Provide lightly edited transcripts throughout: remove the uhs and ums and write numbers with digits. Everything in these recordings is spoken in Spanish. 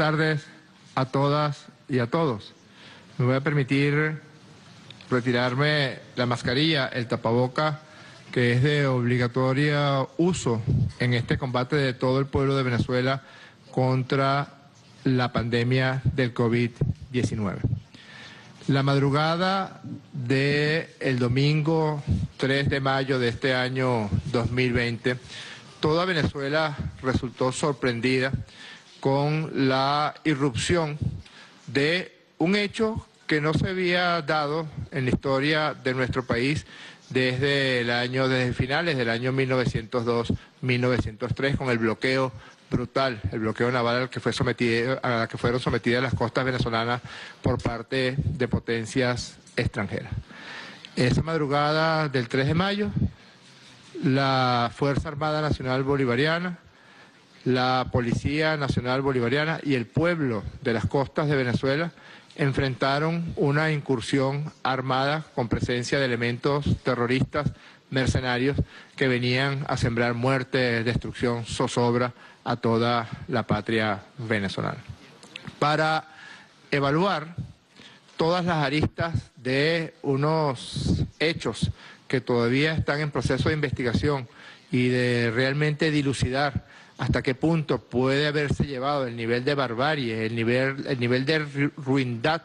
tardes a todas y a todos. Me voy a permitir retirarme la mascarilla, el tapaboca, que es de obligatorio uso en este combate de todo el pueblo de Venezuela contra la pandemia del COVID-19. La madrugada del domingo 3 de mayo de este año 2020, toda Venezuela resultó sorprendida con la irrupción de un hecho que no se había dado en la historia de nuestro país desde finales del año 1902-1903, con el bloqueo brutal, el bloqueo naval a la que fueron sometidas las costas venezolanas por parte de potencias extranjeras. Esa madrugada del 3 de mayo, la Fuerza Armada Nacional Bolivariana, la Policía Nacional Bolivariana y el pueblo de las costas de Venezuela enfrentaron una incursión armada con presencia de elementos terroristas mercenarios que venían a sembrar muerte, destrucción, zozobra a toda la patria venezolana. Para evaluar todas las aristas de unos hechos que todavía están en proceso de investigación y de realmente dilucidar hasta qué punto puede haberse llevado el nivel de barbarie, el nivel de ruindad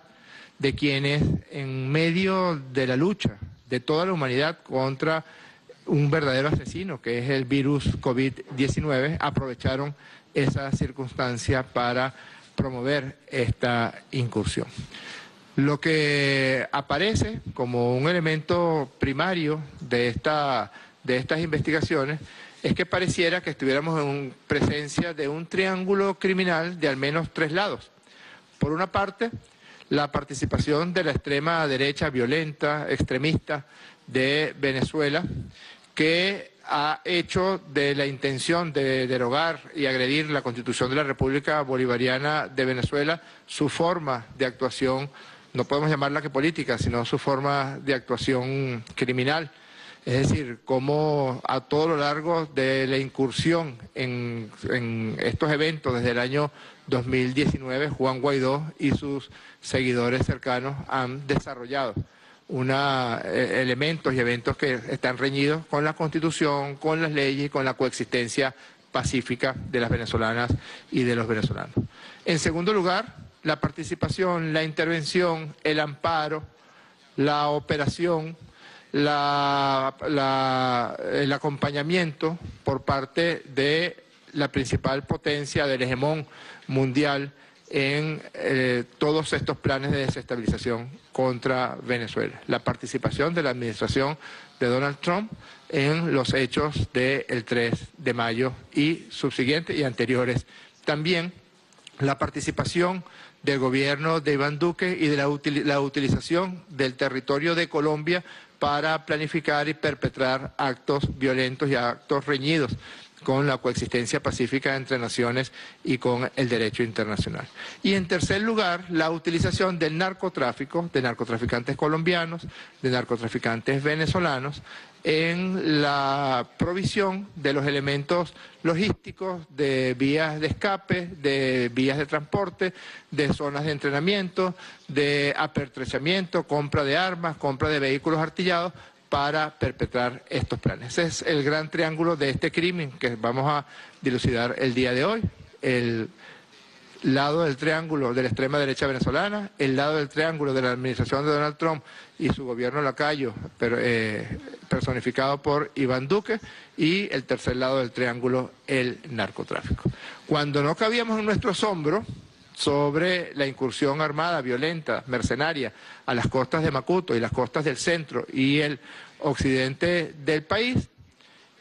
de quienes en medio de la lucha de toda la humanidad contra un verdadero asesino, que es el virus COVID-19, aprovecharon esa circunstancia para promover esta incursión. Lo que aparece como un elemento primario de estas investigaciones es que pareciera que estuviéramos en presencia de un triángulo criminal de al menos tres lados. Por una parte, la participación de la extrema derecha violenta, extremista de Venezuela, que ha hecho de la intención de derogar y agredir la Constitución de la República Bolivariana de Venezuela su forma de actuación, no podemos llamarla que política, sino su forma de actuación criminal. Es decir, cómo a todo lo largo de la incursión en estos eventos desde el año 2019, Juan Guaidó y sus seguidores cercanos han desarrollado elementos y eventos que están reñidos con la Constitución, con las leyes y con la coexistencia pacífica de las venezolanas y de los venezolanos. En segundo lugar, la participación, la intervención, el amparo, la operación, el acompañamiento por parte de la principal potencia del hegemón mundial en todos estos planes de desestabilización contra Venezuela. La participación de la administración de Donald Trump en los hechos del 3 de mayo y subsiguientes y anteriores. También la participación del gobierno de Iván Duque y de la utilización del territorio de Colombia para planificar y perpetrar actos violentos y actos reñidos con la coexistencia pacífica entre naciones y con el derecho internacional. Y en tercer lugar, la utilización del narcotráfico, de narcotraficantes colombianos, de narcotraficantes venezolanos, en la provisión de los elementos logísticos, de vías de escape, de vías de transporte, de zonas de entrenamiento, de apertrechamiento, compra de armas, compra de vehículos artillados, para perpetrar estos planes. Ese es el gran triángulo de este crimen que vamos a dilucidar el día de hoy. El lado del triángulo de la extrema derecha venezolana, el lado del triángulo de la administración de Donald Trump y su gobierno lacayo, personificado por Iván Duque, y el tercer lado del triángulo, el narcotráfico. Cuando no cabíamos en nuestro asombro sobre la incursión armada, violenta, mercenaria a las costas de Macuto y las costas del centro y el occidente del país,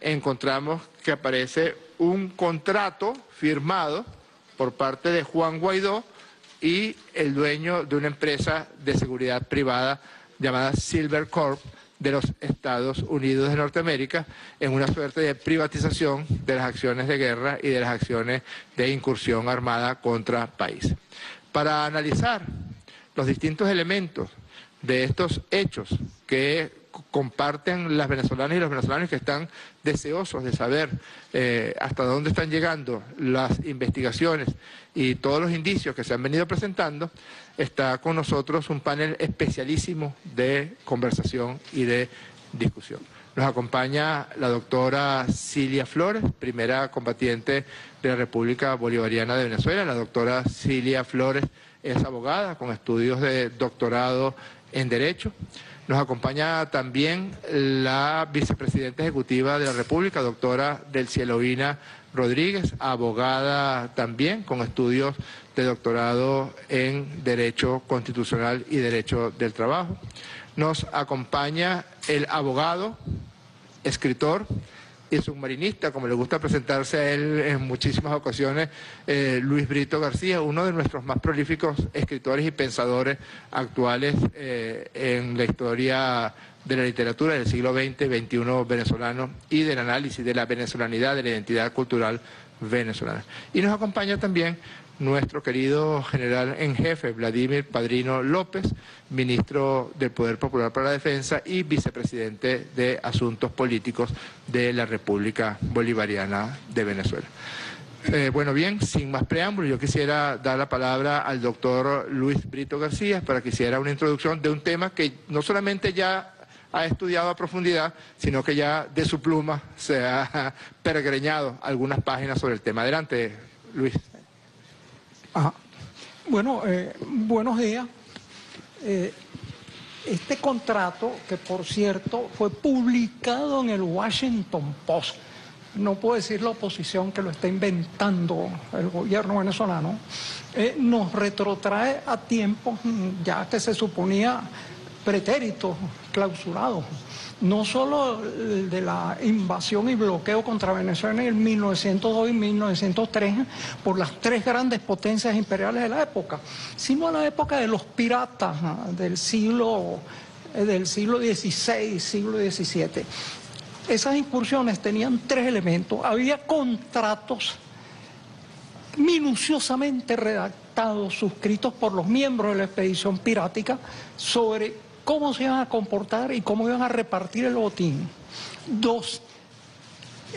encontramos que aparece un contrato firmado por parte de Juan Guaidó y el dueño de una empresa de seguridad privada llamada Silver Corp de los Estados Unidos de Norteamérica, en una suerte de privatización de las acciones de guerra y de las acciones de incursión armada contra país. Para analizar los distintos elementos de estos hechos que comparten las venezolanas y los venezolanos que están deseosos de saber hasta dónde están llegando las investigaciones y todos los indicios que se han venido presentando, está con nosotros un panel especialísimo de conversación y de discusión. Nos acompaña la doctora Cilia Flores, primera combatiente de la República Bolivariana de Venezuela. La doctora Cilia Flores es abogada con estudios de doctorado en Derecho. Nos acompaña también la vicepresidenta ejecutiva de la República, doctora Delcielovina Rodríguez, abogada también con estudios de doctorado en Derecho Constitucional y Derecho del Trabajo. Nos acompaña el abogado, escritor y submarinista, como le gusta presentarse a él en muchísimas ocasiones, Luis Brito García, uno de nuestros más prolíficos escritores y pensadores actuales en la historia de la literatura del siglo XX, XXI venezolano y del análisis de la venezolanidad, de la identidad cultural venezolana. Y nos acompaña también nuestro querido general en jefe, Vladimir Padrino López, ministro del Poder Popular para la Defensa y vicepresidente de Asuntos Políticos de la República Bolivariana de Venezuela. Bueno, bien, sin más preámbulos, yo quisiera dar la palabra al doctor Luis Brito García para que hiciera una introducción de un tema que no solamente ya ha estudiado a profundidad, sino que ya de su pluma se ha peregrinado algunas páginas sobre el tema. Adelante, Luis. Bueno, buenos días. Este contrato, que por cierto fue publicado en el Washington Post, no puedo decir la oposición que lo está inventando el gobierno venezolano, nos retrotrae a tiempos ya que se suponía pretéritos, clausurados, no solo de la invasión y bloqueo contra Venezuela en 1902 y 1903 por las tres grandes potencias imperiales de la época, sino a la época de los piratas del siglo XVI, siglo XVII. Esas incursiones tenían tres elementos. Había contratos minuciosamente redactados, suscritos por los miembros de la expedición pirática sobre cómo se iban a comportar y cómo iban a repartir el botín. Dos,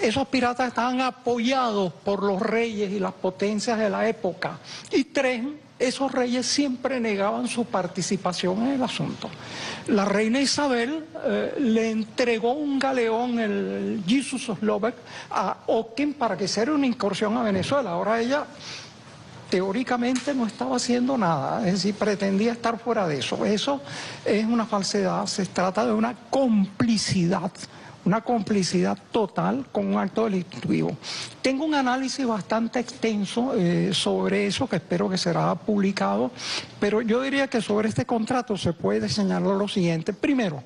esos piratas estaban apoyados por los reyes y las potencias de la época. Y tres, esos reyes siempre negaban su participación en el asunto. La reina Isabel le entregó un galeón, el Jesus Slovak, a O'Higgins para que hiciera una incursión a Venezuela. Ahora ella teóricamente no estaba haciendo nada, es decir, pretendía estar fuera de eso. Eso es una falsedad, se trata de una complicidad total con un acto delictivo. Tengo un análisis bastante extenso sobre eso, que espero que será publicado, pero yo diría que sobre este contrato se puede señalar lo siguiente. Primero,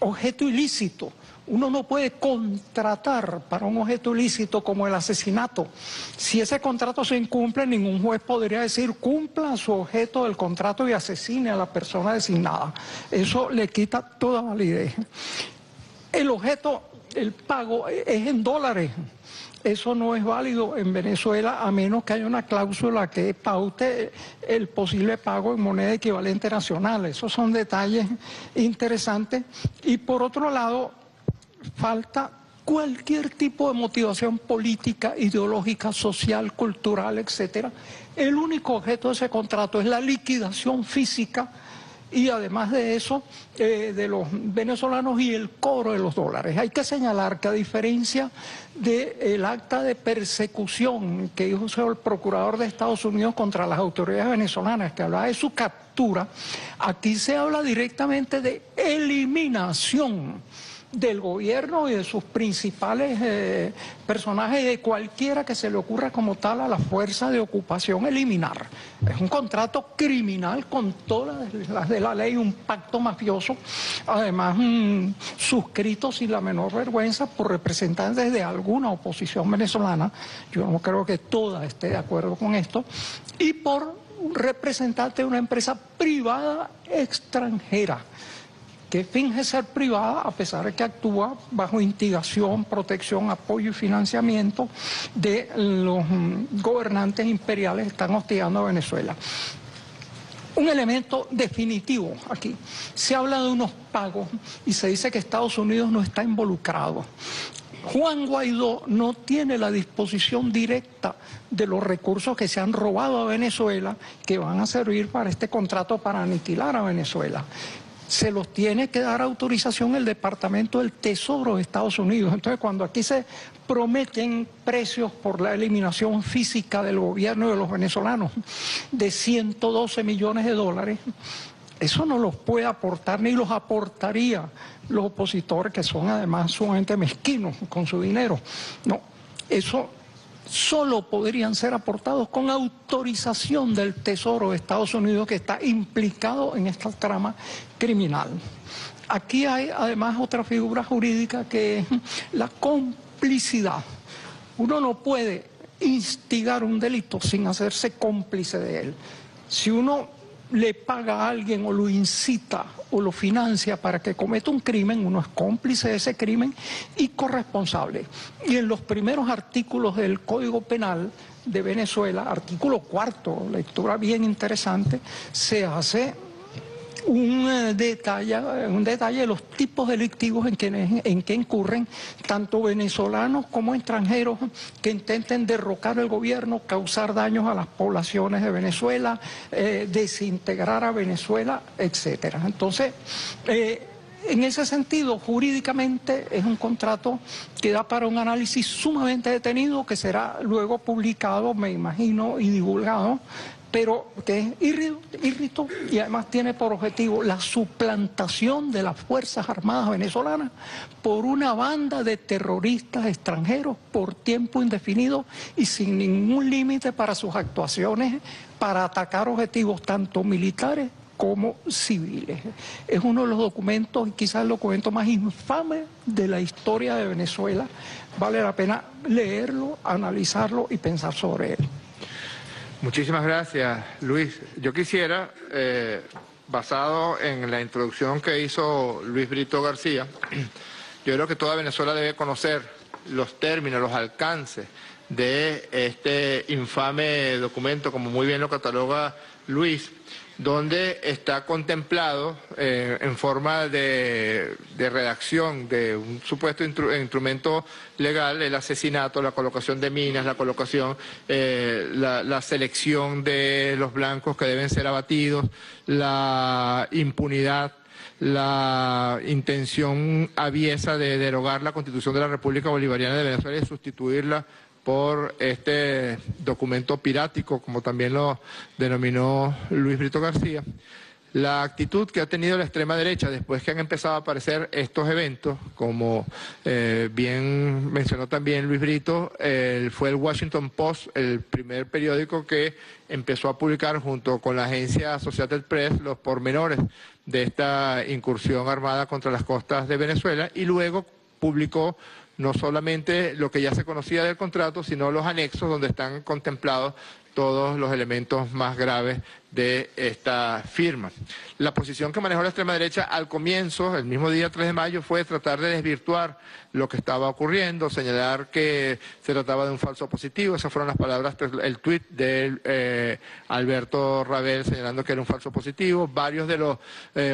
objeto ilícito. Uno no puede contratar para un objeto ilícito como el asesinato. Si ese contrato se incumple, ningún juez podría decir cumpla su objeto del contrato y asesine a la persona designada. Eso le quita toda validez. El objeto, el pago, es en dólares. Eso no es válido en Venezuela a menos que haya una cláusula que paute el posible pago en moneda equivalente nacional. Esos son detalles interesantes. Y por otro lado, falta cualquier tipo de motivación política, ideológica, social, cultural, etcétera. El único objeto de ese contrato es la liquidación física y además de eso, de los venezolanos y el cobro de los dólares. Hay que señalar que a diferencia del acta de persecución que hizo el procurador de Estados Unidos contra las autoridades venezolanas, que hablaba de su captura, aquí se habla directamente de eliminación del gobierno y de sus principales personajes, de cualquiera que se le ocurra como tal a la fuerza de ocupación eliminar. Es un contrato criminal con todas las de la ley, un pacto mafioso, además suscrito sin la menor vergüenza por representantes de alguna oposición venezolana, yo no creo que toda esté de acuerdo con esto, y por un representante de una empresa privada extranjera, que finge ser privada a pesar de que actúa bajo instigación, protección, apoyo y financiamiento de los gobernantes imperiales que están hostigando a Venezuela. un elemento definitivo aquí. Se habla de unos pagos y se dice que Estados Unidos no está involucrado. Juan Guaidó no tiene la disposición directa de los recursos que se han robado a Venezuela, que van a servir para este contrato para aniquilar a Venezuela. Se los tiene que dar autorización el Departamento del Tesoro de Estados Unidos. Entonces, cuando aquí se prometen precios por la eliminación física del gobierno de los venezolanos de 112 millones de dólares, eso no los puede aportar ni los aportaría los opositores, que son además sumamente mezquinos con su dinero. No, eso solo podrían ser aportados con autorización del Tesoro de Estados Unidos, que está implicado en esta trama criminal. Aquí hay además otra figura jurídica, que es la complicidad. Uno no puede instigar un delito sin hacerse cómplice de él. Si uno le paga a alguien o lo incita o lo financia para que cometa un crimen, uno es cómplice de ese crimen y corresponsable. Y en los primeros artículos del Código Penal de Venezuela, artículo 4, lectura bien interesante, se hace un detalle de los tipos delictivos en que incurren tanto venezolanos como extranjeros que intenten derrocar el gobierno, causar daños a las poblaciones de Venezuela, desintegrar a Venezuela, etcétera. Entonces, en ese sentido, jurídicamente es un contrato que da para un análisis sumamente detenido, que será luego publicado, me imagino, y divulgado, pero que es írrito y además tiene por objetivo la suplantación de las Fuerzas Armadas venezolanas por una banda de terroristas extranjeros por tiempo indefinido y sin ningún límite para sus actuaciones, para atacar objetivos tanto militares como civiles. Es uno de los documentos, quizás el documento más infame de la historia de Venezuela. Vale la pena leerlo, analizarlo y pensar sobre él. Muchísimas gracias, Luis. Yo quisiera, basado en la introducción que hizo Luis Brito García, yo creo que toda Venezuela debe conocer los términos, los alcances de este infame documento, como muy bien lo cataloga Luis, donde está contemplado en forma de redacción de un supuesto instrumento legal el asesinato, la colocación de minas, la colocación, la selección de los blancos que deben ser abatidos, la impunidad, la intención aviesa de derogar la Constitución de la República Bolivariana de Venezuela y sustituirla por este documento pirático, como también lo denominó Luis Brito García. La actitud que ha tenido la extrema derecha después que han empezado a aparecer estos eventos, como bien mencionó también Luis Brito, fue el Washington Post, el primer periódico que empezó a publicar junto con la agencia Associated Press los pormenores de esta incursión armada contra las costas de Venezuela, y luego publicó no solamente lo que ya se conocía del contrato, sino los anexos donde están contemplados todos los elementos más graves de esta firma. La posición que manejó la extrema derecha al comienzo, el mismo día 3 de mayo, fue tratar de desvirtuar lo que estaba ocurriendo, señalar que se trataba de un falso positivo. Esas fueron las palabras, el tuit de Alberto Rabel señalando que era un falso positivo. Varios de los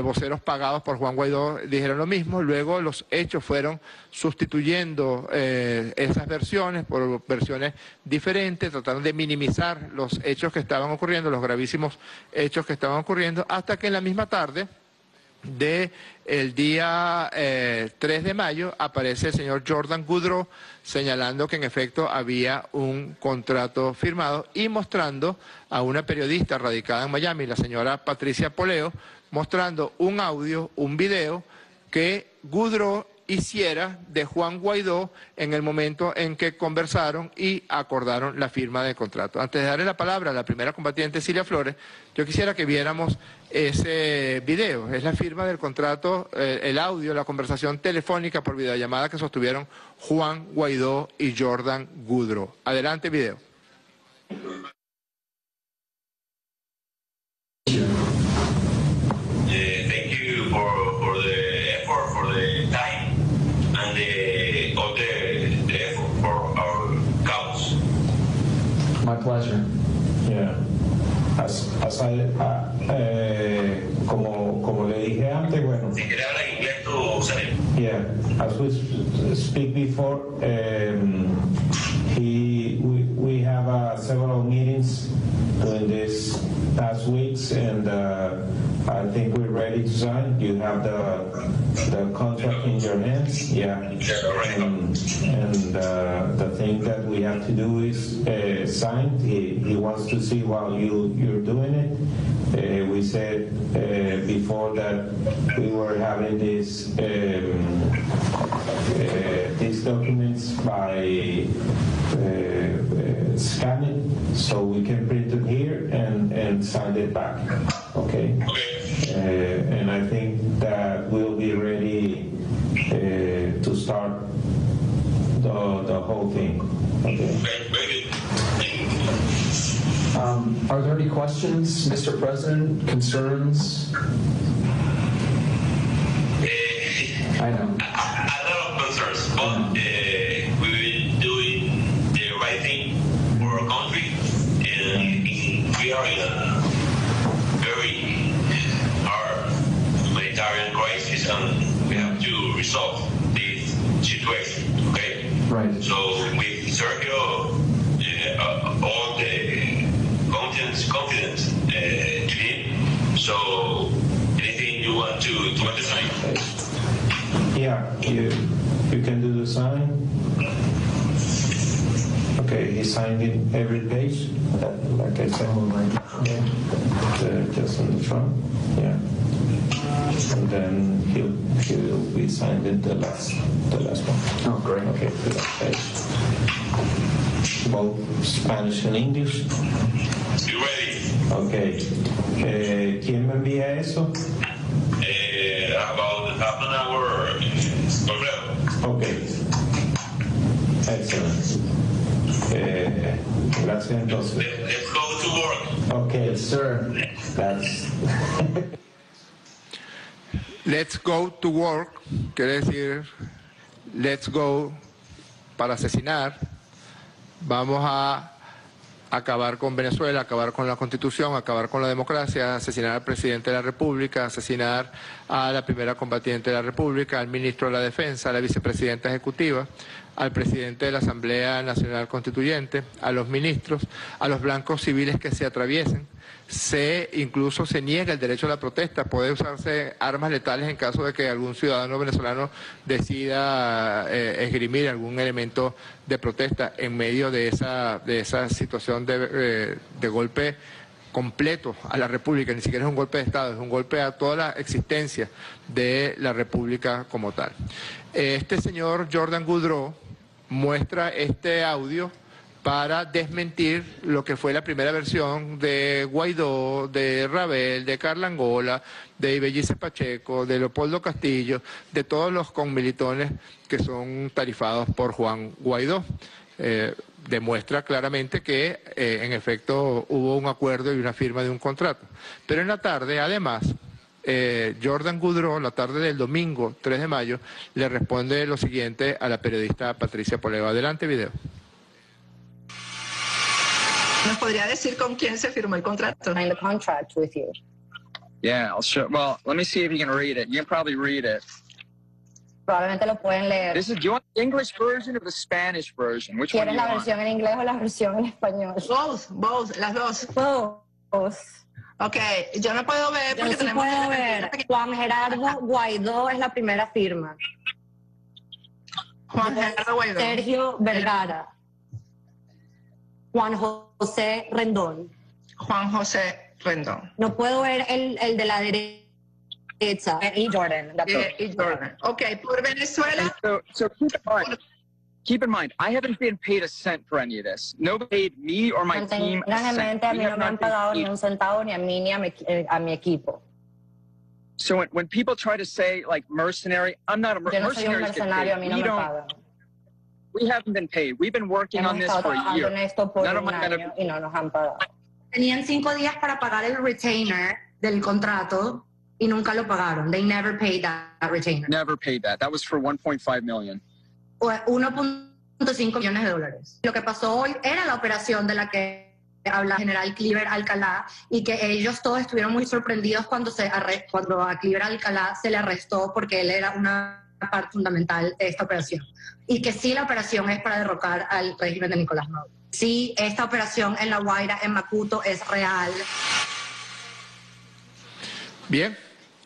voceros pagados por Juan Guaidó dijeron lo mismo. Luego los hechos fueron sustituyendo esas versiones por versiones diferentes, trataron de minimizar los hechos que estaban ocurriendo, los gravísimos hechos que estaban ocurriendo, hasta que en la misma tarde del día 3 de mayo aparece el señor Jordan Goudreau señalando que en efecto había un contrato firmado y mostrando a una periodista radicada en Miami, la señora Patricia Poleo, mostrando un audio, un video que Goudreau hiciera de Juan Guaidó en el momento en que conversaron y acordaron la firma del contrato. Antes de darle la palabra a la primera combatiente, Cilia Flores, yo quisiera que viéramos ese video. Es la firma del contrato, el audio, la conversación telefónica por videollamada que sostuvieron Juan Guaidó y Jordan Goudreau. Adelante, video. My pleasure. Yeah. como le dije antes, bueno. Si quieres hablar inglés, tú sabes. Yeah, as we speak before, we have several meetings during these past weeks, and I think we're ready to sign. You have the contract in your hands, yeah. And the thing that we have to do is sign. He wants to see while you're doing it. We said before that we were having these documents by scanning, so we can print it here and send it back. Okay. And I think that we'll be ready to start the whole thing. Okay. Are there any questions, Mr. President? Concerns? I know. A lot of concerns, but we will do the right thing for our country. And we are in a very hard humanitarian crisis, and we have to resolve this situation. Okay. Right. So with Sergio, all the confidence to him. So anything you want to understand? Yeah, you can do the sign. Okay, he signed in every page, like I said. Just on the front, yeah. And then he'll be signed in the last one. Oh, great. Okay, the last page. Both Spanish and English. You ready? Okay. ¿Quién me envía eso? About half an hour. Okay. Excellent. Gracias entonces. Let's go to work. Okay, Sir. that's. Let's go to work quiere decir let's go para asesinar. Vamos a acabar con Venezuela, acabar con la Constitución, acabar con la democracia, asesinar al presidente de la República, asesinar a la primera combatiente de la República, al ministro de la Defensa, a la vicepresidenta ejecutiva, al presidente de la Asamblea Nacional Constituyente, a los ministros, a los blancos civiles que se atraviesen. Incluso se niega el derecho a la protesta, puede usarse armas letales en caso de que algún ciudadano venezolano decida esgrimir algún elemento de protesta en medio de esa situación de golpe completo a la República. Ni siquiera es un golpe de Estado, es un golpe a toda la existencia de la República como tal. Este señor Jordan Goudreau muestra este audio para desmentir lo que fue la primera versión de Guaidó, de Rabel, de Carla Angola, de Ibellice Pacheco, de Leopoldo Castillo, de todos los conmilitones que son tarifados por Juan Guaidó. Demuestra claramente que en efecto hubo un acuerdo y una firma de un contrato. Pero en la tarde, además, Jordan Goudreau, la tarde del domingo 3 de mayo, le responde lo siguiente a la periodista Patricia Poleo. Adelante, video. ¿Nos podría decir con quién se firmó el contrato? Signed the contract with you. Yeah, I'll show. Well, let me see if you can read it. You can probably read it. Probablemente lo pueden leer. Do you want the English version or the Spanish version? Which one do ¿Quieren you la want? versión en inglés o la versión en español? Both, las dos. Both. Ok, yo no puedo ver Yo porque sí tenemos... puedo ver. Juan Gerardo Guaidó es la primera firma. Juan Gerardo Guaidó. Sergio Vergara. Juan José Rendón. Juan José Rendón. No puedo ver el de la derecha. Y Jordan. Ok, por Venezuela... So keep in mind, I haven't been paid a cent for any of this. Nobody paid me or my team a Tengan en cent. mente, a We mí have no me han not been pagado paid. ni un centavo, ni a mí, ni a mi equipo. So when people try to say, like, mercenary, I'm not a Yo no soy un mercenary. mercenario, a mí no me pagan. We haven't been paid. We've been working Hemos on this estado for a trabajando year. en esto por None of un my año y no nos han pagado. Tenían 5 días para pagar el retainer del contrato y nunca lo pagaron. They never paid that retainer. Never paid that. That was for 1.5 million. 1.5 millones de dólares. Lo que pasó hoy era la operación de la que habla general Cliver Alcalá, y que ellos todos estuvieron muy sorprendidos cuando a Cliver Alcalá se le arrestó porque él era una parte fundamental de esta operación. Y que sí, la operación es para derrocar al régimen de Nicolás Maduro. Sí, esta operación en La Guaira, en Macuto, es real. Bien,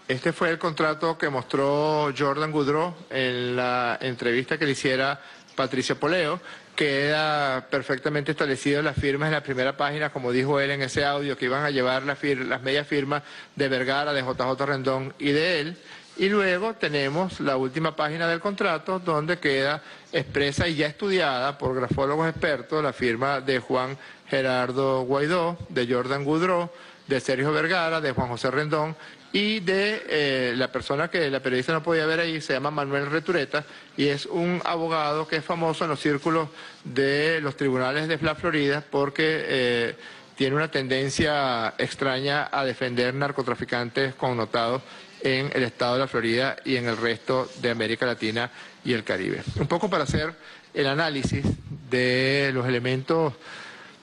este fue el contrato que mostró Jordan Goudreau en la entrevista que le hiciera Patricia Poleo. Queda perfectamente establecido las firmas en la primera página, como dijo él en ese audio, que iban a llevar las medias firmas de Vergara, de JJ Rendón y de él. Y luego tenemos la última página del contrato, donde queda expresa y ya estudiada por grafólogos expertos la firma de Juan Gerardo Guaidó, de Jordan Goudreau, de Sergio Vergara, de Juan José Rendón y de la persona que la periodista no podía ver ahí, se llama Manuel Retureta, y es un abogado que es famoso en los círculos de los tribunales de Florida porque tiene una tendencia extraña a defender narcotraficantes connotados en el estado de la Florida y en el resto de América Latina y el Caribe. Un poco para hacer el análisis de los elementos,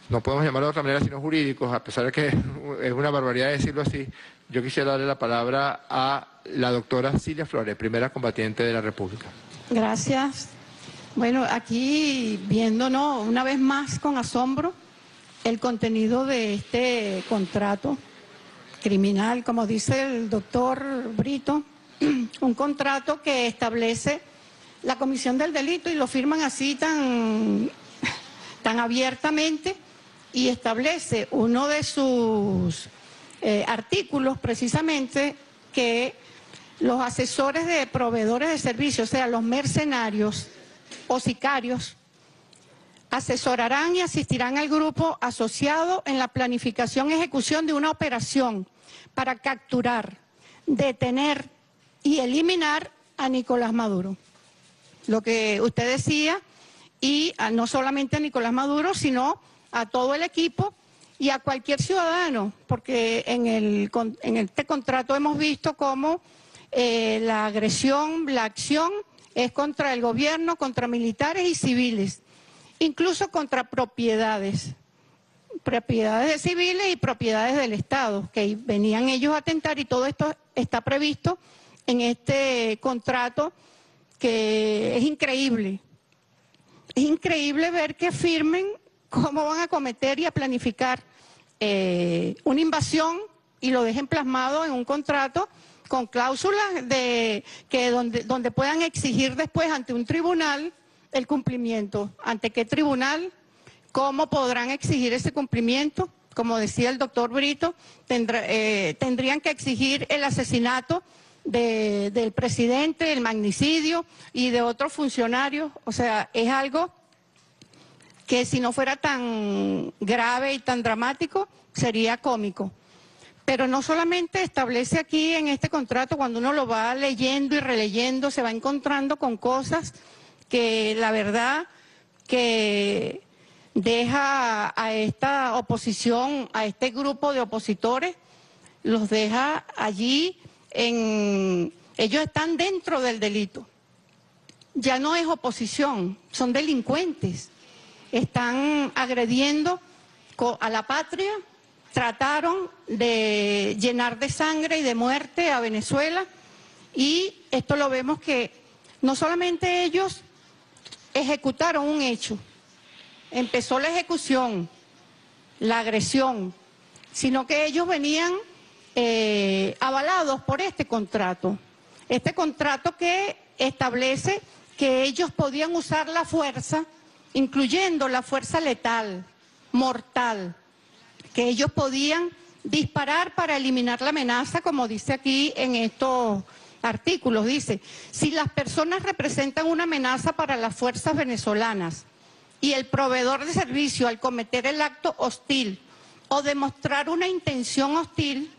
no podemos llamarlo de otra manera sino jurídicos, a pesar de que es una barbaridad decirlo así. Yo quisiera darle la palabra a la doctora Cilia Flores, primera combatiente de la República. Gracias. Bueno, aquí viéndonos una vez más con asombro el contenido de este contrato criminal, como dice el doctor Brito, un contrato que establece la comisión del delito y lo firman así tan abiertamente, y establece uno de sus artículos precisamente que los asesores de proveedores de servicios, o sea, los mercenarios o sicarios, asesorarán y asistirán al grupo asociado en la planificación y ejecución de una operación para capturar, detener y eliminar a Nicolás Maduro. Lo que usted decía, y no solamente a Nicolás Maduro, sino a todo el equipo y a cualquier ciudadano, porque en este contrato hemos visto cómo la agresión, la acción es contra el gobierno, contra militares y civiles, incluso contra propiedades de civiles y propiedades del Estado, que venían ellos a atentar, y todo esto está previsto en este contrato, que es increíble. Es increíble ver que firmen cómo van a cometer y a planificar una invasión y lo dejen plasmado en un contrato con cláusulas de que donde puedan exigir después ante un tribunal el cumplimiento. ¿Ante qué tribunal? ¿Cómo podrán exigir ese cumplimiento? Como decía el doctor Brito, tendrían que exigir el asesinato del presidente, el magnicidio y de otros funcionarios. O sea, es algo que si no fuera tan grave y tan dramático, sería cómico. Pero no solamente establece aquí en este contrato, cuando uno lo va leyendo y releyendo, se va encontrando con cosas que la verdad que deja a esta oposición, a este grupo de opositores, los deja allí, ellos están dentro del delito. Ya no es oposición, son delincuentes. Están agrediendo a la patria, trataron de llenar de sangre y de muerte a Venezuela, y esto lo vemos que no solamente ellos ejecutaron un hecho, empezó la ejecución, la agresión, sino que ellos venían avalados por este contrato que establece que ellos podían usar la fuerza, incluyendo la fuerza letal, mortal, que ellos podían disparar para eliminar la amenaza, como dice aquí en estos artículos. Dice, si las personas representan una amenaza para las fuerzas venezolanas y el proveedor de servicio al cometer el acto hostil o demostrar una intención hostil,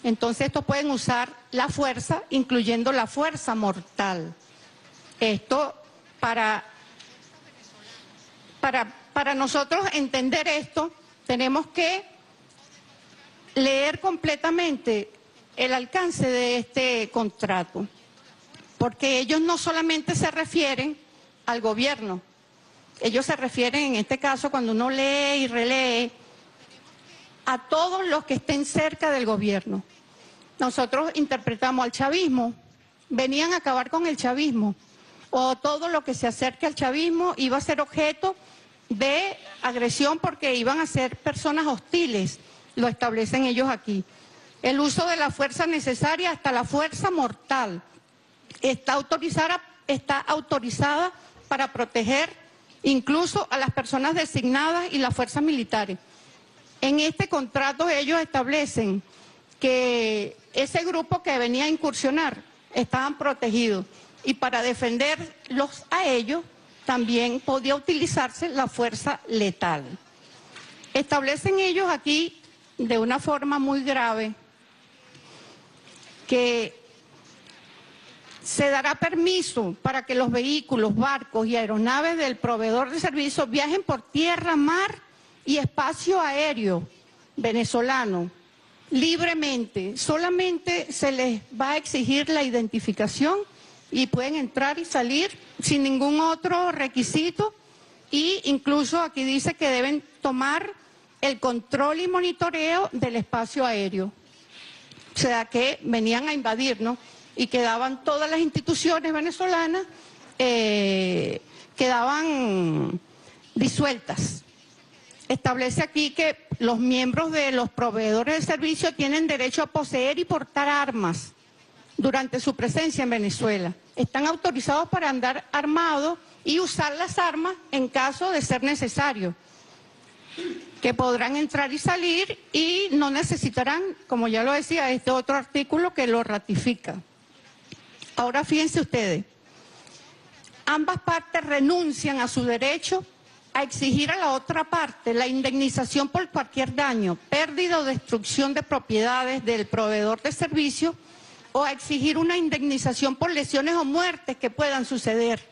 entonces estos pueden usar la fuerza, incluyendo la fuerza mortal. Esto para nosotros entender esto, tenemos que leer completamente el alcance de este contrato, porque ellos no solamente se refieren al gobierno, ellos se refieren, en este caso, cuando uno lee y relee, a todos los que estén cerca del gobierno. Nosotros interpretamos al chavismo, venían a acabar con el chavismo, o todo lo que se acerque al chavismo iba a ser objeto de agresión porque iban a ser personas hostiles, lo establecen ellos aquí. El uso de la fuerza necesaria hasta la fuerza mortal está autorizada para proteger incluso a las personas designadas y las fuerzas militares. En este contrato ellos establecen que ese grupo que venía a incursionar estaban protegidos y para defenderlos a ellos también podía utilizarse la fuerza letal. Establecen ellos aquí de una forma muy grave que se dará permiso para que los vehículos, barcos y aeronaves del proveedor de servicios viajen por tierra, mar y espacio aéreo venezolano libremente. Solamente se les va a exigir la identificación y pueden entrar y salir sin ningún otro requisito, y incluso aquí dice que deben tomar el control y monitoreo del espacio aéreo. O sea que venían a invadirnos y quedaban todas las instituciones venezolanas, quedaban disueltas. Establece aquí que los miembros de los proveedores de servicio tienen derecho a poseer y portar armas durante su presencia en Venezuela. Están autorizados para andar armados y usar las armas en caso de ser necesario, que podrán entrar y salir y no necesitarán, como ya lo decía, este otro artículo que lo ratifica. Ahora fíjense ustedes, ambas partes renuncian a su derecho a exigir a la otra parte la indemnización por cualquier daño, pérdida o destrucción de propiedades del proveedor de servicio, o a exigir una indemnización por lesiones o muertes que puedan suceder.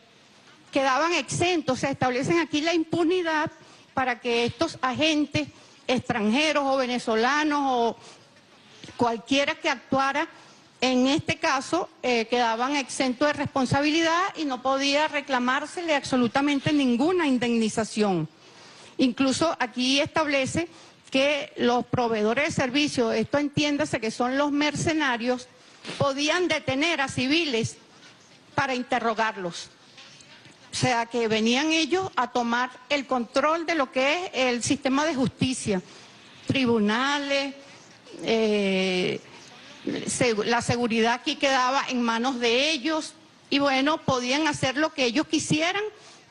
Quedaban exentos, se establecen aquí la impunidad para que estos agentes extranjeros o venezolanos o cualquiera que actuara, en este caso, quedaban exentos de responsabilidad y no podía reclamársele absolutamente ninguna indemnización. Incluso aquí establece que los proveedores de servicios, esto entiéndase que son los mercenarios, podían detener a civiles para interrogarlos. O sea, que venían ellos a tomar el control de lo que es el sistema de justicia, tribunales, la seguridad aquí quedaba en manos de ellos y bueno, podían hacer lo que ellos quisieran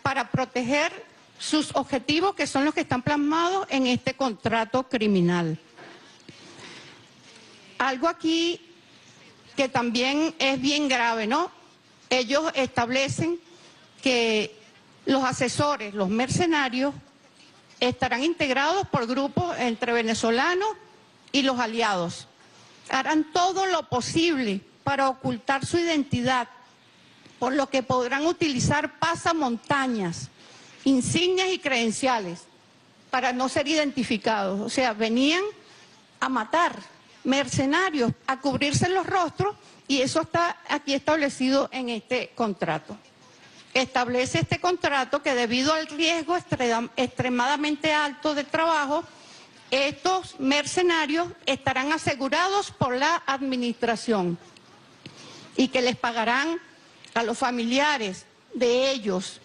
para proteger sus objetivos, que son los que están plasmados en este contrato criminal. Algo aquí que también es bien grave, ¿no? Ellos establecen que los asesores, los mercenarios, estarán integrados por grupos entre venezolanos y los aliados. Harán todo lo posible para ocultar su identidad, por lo que podrán utilizar pasamontañas, insignias y credenciales para no ser identificados. O sea, venían a matar, mercenarios, a cubrirse los rostros, y eso está aquí establecido en este contrato. Establece este contrato que debido al riesgo extremadamente alto de trabajo, estos mercenarios estarán asegurados por la administración y que les pagarán a los familiares de ellos,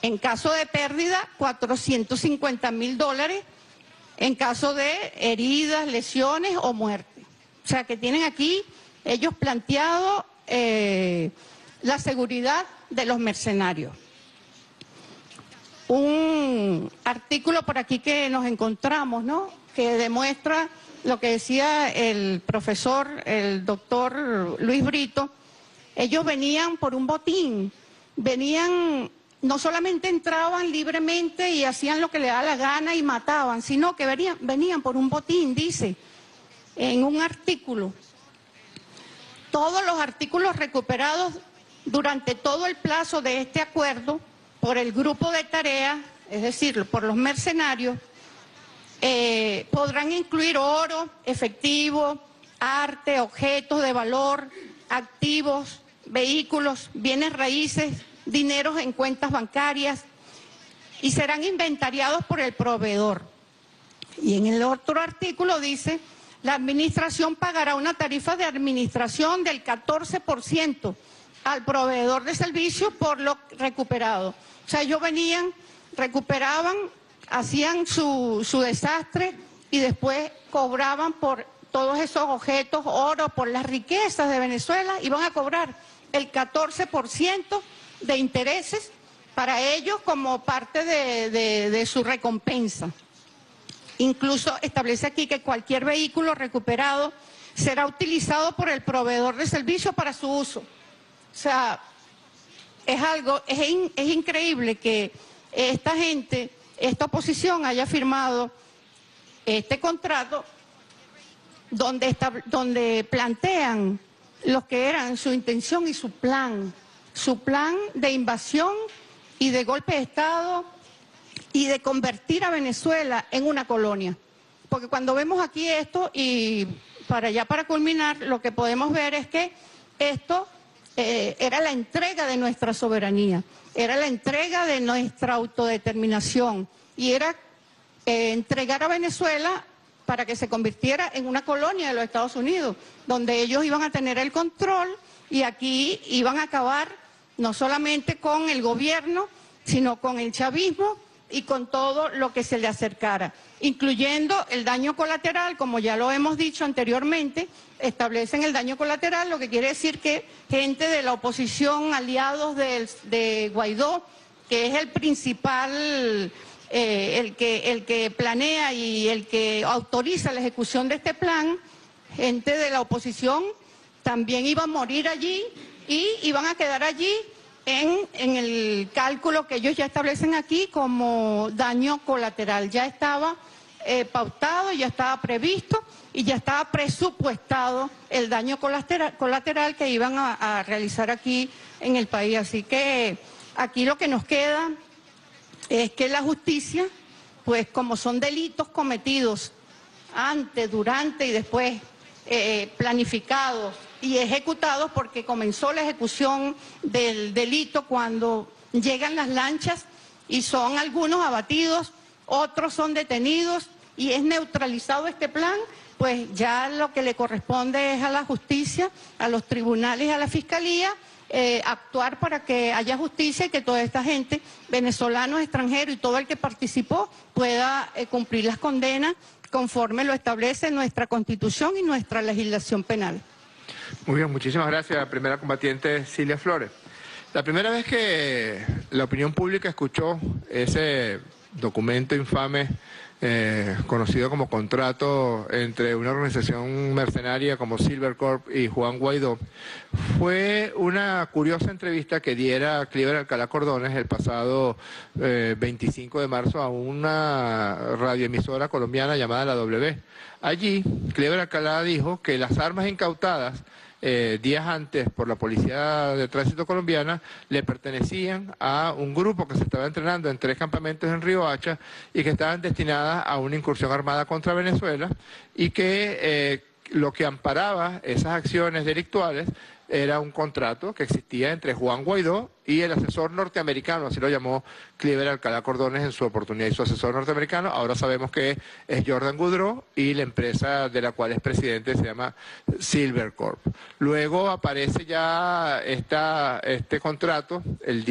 en caso de pérdida, $450,000, en caso de heridas, lesiones o muerte. O sea que tienen aquí ellos planteado la seguridad de los mercenarios. Un artículo por aquí que nos encontramos, ¿no?, que demuestra lo que decía el profesor, el doctor Luis Brito. Ellos venían por un botín, venían, no solamente entraban libremente y hacían lo que les daba la gana y mataban, sino que venían por un botín, dice en un artículo. Todos los artículos recuperados durante todo el plazo de este acuerdo por el grupo de tarea, es decir, por los mercenarios, podrán incluir oro, efectivo, arte, objetos de valor, activos, vehículos, bienes raíces, dineros en cuentas bancarias, y serán inventariados por el proveedor. Y en el otro artículo dice, la administración pagará una tarifa de administración del 14% al proveedor de servicio por lo recuperado. O sea, ellos venían, recuperaban, hacían su desastre y después cobraban por todos esos objetos, oro, por las riquezas de Venezuela, iban a cobrar el 14% de intereses para ellos como parte de su recompensa. Incluso establece aquí que cualquier vehículo recuperado será utilizado por el proveedor de servicio para su uso. O sea, es increíble que esta gente, esta oposición haya firmado este contrato donde plantean lo que eran su intención y su plan de invasión y de golpe de Estado y de convertir a Venezuela en una colonia. Porque cuando vemos aquí esto, y para culminar, lo que podemos ver es que esto era la entrega de nuestra soberanía, era la entrega de nuestra autodeterminación y era entregar a Venezuela para que se convirtiera en una colonia de los Estados Unidos, donde ellos iban a tener el control y aquí iban a acabar no solamente con el gobierno, sino con el chavismo y con todo lo que se le acercara, incluyendo el daño colateral, como ya lo hemos dicho anteriormente, establecen el daño colateral, lo que quiere decir que gente de la oposición, aliados de Guaidó, que es el principal, el que planea y el que autoriza la ejecución de este plan, gente de la oposición también iba a morir allí y iban a quedar allí en el cálculo que ellos ya establecen aquí como daño colateral. Ya estaba pautado, ya estaba previsto y ya estaba presupuestado el daño colateral que iban a realizar aquí en el país. Así que aquí lo que nos queda es que la justicia, pues como son delitos cometidos antes, durante y después planificados y ejecutados, porque comenzó la ejecución del delito cuando llegan las lanchas y son algunos abatidos, otros son detenidos y es neutralizado este plan, pues ya lo que le corresponde es a la justicia, a los tribunales y a la fiscalía actuar para que haya justicia y que toda esta gente, venezolanos, extranjeros y todo el que participó pueda cumplir las condenas conforme lo establece nuestra Constitución y nuestra legislación penal. Muy bien, muchísimas gracias, primera combatiente Cilia Flores. La primera vez que la opinión pública escuchó ese documento infame conocido como contrato entre una organización mercenaria como Silver Corp y Juan Guaidó, fue una curiosa entrevista que diera Cliver Alcalá Cordones el pasado 25 de marzo a una radioemisora colombiana llamada La W. Allí, Cliver Alcalá dijo que las armas incautadas días antes por la Policía de Tránsito colombiana le pertenecían a un grupo que se estaba entrenando en 3 campamentos en Riohacha y que estaban destinadas a una incursión armada contra Venezuela y que lo que amparaba esas acciones delictuales era un contrato que existía entre Juan Guaidó y el asesor norteamericano, así lo llamó Cliver Alcalá Cordones en su oportunidad, y su asesor norteamericano, ahora sabemos que es Jordan Goudreau y la empresa de la cual es presidente se llama Silver Corp. Luego aparece ya este contrato el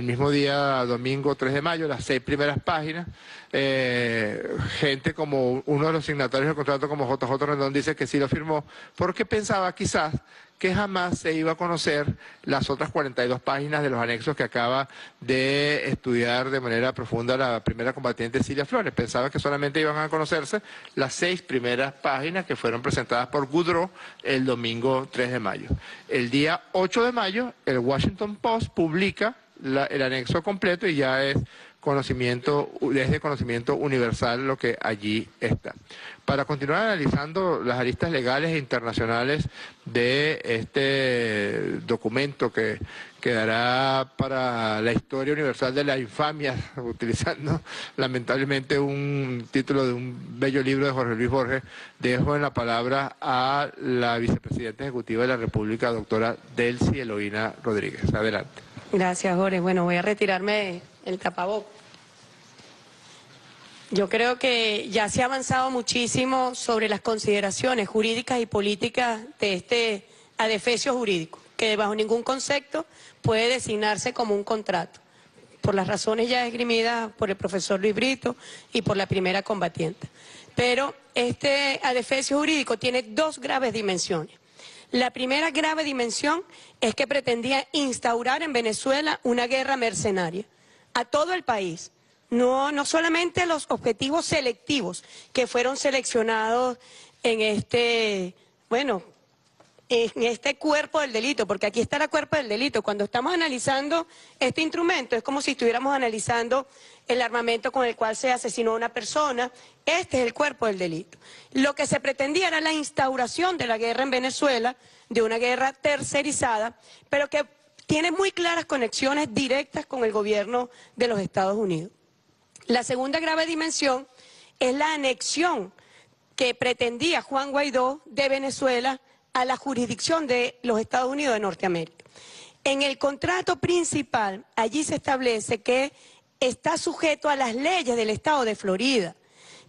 mismo día domingo 3 de mayo, las 6 primeras páginas, gente como uno de los signatarios del contrato como JJ Rendón dice que sí lo firmó porque pensaba quizás que jamás se iba a conocer las otras 42 páginas de los anexos que acaba de estudiar de manera profunda la primera combatiente Cilia Flores. Pensaba que solamente iban a conocerse las 6 primeras páginas que fueron presentadas por Goudreau el domingo 3 de mayo. El día 8 de mayo, el Washington Post publica el anexo completo y ya es de conocimiento universal lo que allí está. Para continuar analizando las aristas legales e internacionales de este documento que quedará para la historia universal de la infamia, utilizando lamentablemente un título de un bello libro de Jorge Luis Borges, dejo en la palabra a la vicepresidenta ejecutiva de la República, doctora Delcy Eloína Rodríguez. Adelante. Gracias, Jorge. Bueno, voy a retirarme el tapabocas. Yo creo que ya se ha avanzado muchísimo sobre las consideraciones jurídicas y políticas de este adefesio jurídico, que bajo ningún concepto puede designarse como un contrato, por las razones ya esgrimidas por el profesor Luis Brito y por la primera combatiente. Pero este adefesio jurídico tiene dos graves dimensiones. La primera grave dimensión es que pretendía instaurar en Venezuela una guerra mercenaria a todo el país. No solamente los objetivos selectivos que fueron seleccionados en este cuerpo del delito, porque aquí está el cuerpo del delito. Cuando estamos analizando este instrumento es como si estuviéramos analizando el armamento con el cual se asesinó a una persona. Este es el cuerpo del delito. Lo que se pretendía era la instauración de la guerra en Venezuela, de una guerra tercerizada, pero que tiene muy claras conexiones directas con el gobierno de los Estados Unidos. La segunda grave dimensión es la anexión que pretendía Juan Guaidó de Venezuela a la jurisdicción de los Estados Unidos de Norteamérica. En el contrato principal, allí se establece que está sujeto a las leyes del Estado de Florida.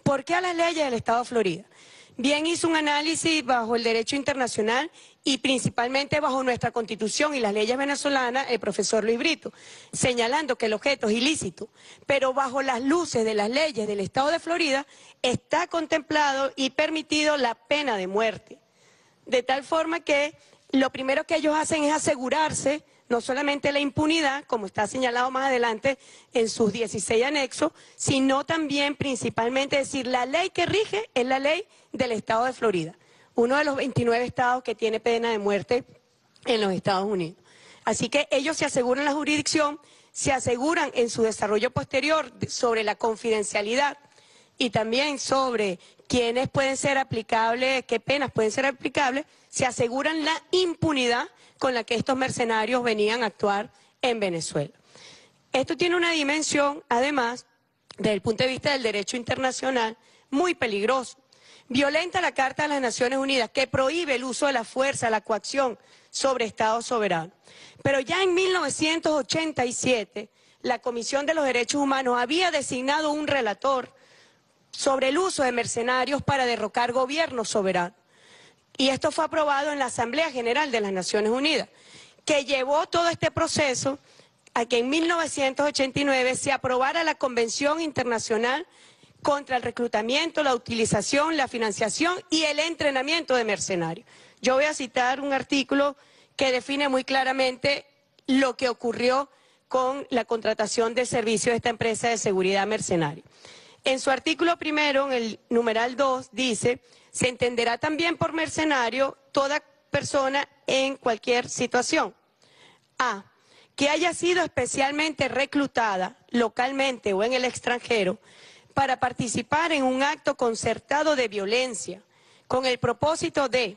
¿Por qué a las leyes del Estado de Florida? Bien, hizo un análisis bajo el derecho internacional y principalmente bajo nuestra Constitución y las leyes venezolanas, el profesor Luis Brito, señalando que el objeto es ilícito, pero bajo las luces de las leyes del Estado de Florida está contemplado y permitido la pena de muerte. De tal forma que lo primero que ellos hacen es asegurarse no solamente la impunidad, como está señalado más adelante en sus 16 anexos, sino también principalmente decir la ley que rige es la ley del Estado de Florida, uno de los 29 estados que tiene pena de muerte en los Estados Unidos. Así que ellos se aseguran la jurisdicción, se aseguran en su desarrollo posterior sobre la confidencialidad y también sobre quiénes pueden ser aplicables, qué penas pueden ser aplicables, se aseguran la impunidad con la que estos mercenarios venían a actuar en Venezuela. Esto tiene una dimensión, además, desde el punto de vista del derecho internacional, muy peligroso. Violenta la Carta de las Naciones Unidas, que prohíbe el uso de la fuerza, la coacción sobre Estados soberanos. Pero ya en 1987, la Comisión de los Derechos Humanos había designado un relator sobre el uso de mercenarios para derrocar gobiernos soberanos. Y esto fue aprobado en la Asamblea General de las Naciones Unidas, que llevó todo este proceso a que en 1989 se aprobara la Convención Internacional contra el reclutamiento, la utilización, la financiación y el entrenamiento de mercenarios. Yo voy a citar un artículo que define muy claramente lo que ocurrió con la contratación de servicios de esta empresa de seguridad mercenaria. En su artículo primero, en el numeral 2, dice: se entenderá también por mercenario toda persona en cualquier situación. A, que haya sido especialmente reclutada localmente o en el extranjero para participar en un acto concertado de violencia con el propósito de,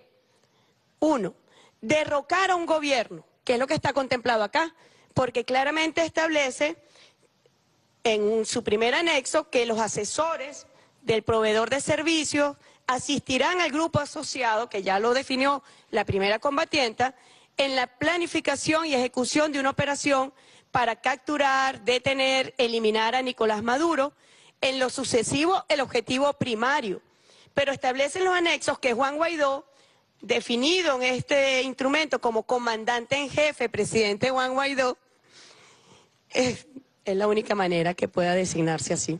1, derrocar a un gobierno, que es lo que está contemplado acá, porque claramente establece en su primer anexo que los asesores del proveedor de servicios asistirán al grupo asociado, que ya lo definió la primera combatienta, en la planificación y ejecución de una operación para capturar, detener, eliminar a Nicolás Maduro, en lo sucesivo el objetivo primario. Pero establecen los anexos que Juan Guaidó, definido en este instrumento como comandante en jefe, presidente Juan Guaidó, es la única manera que pueda designarse así.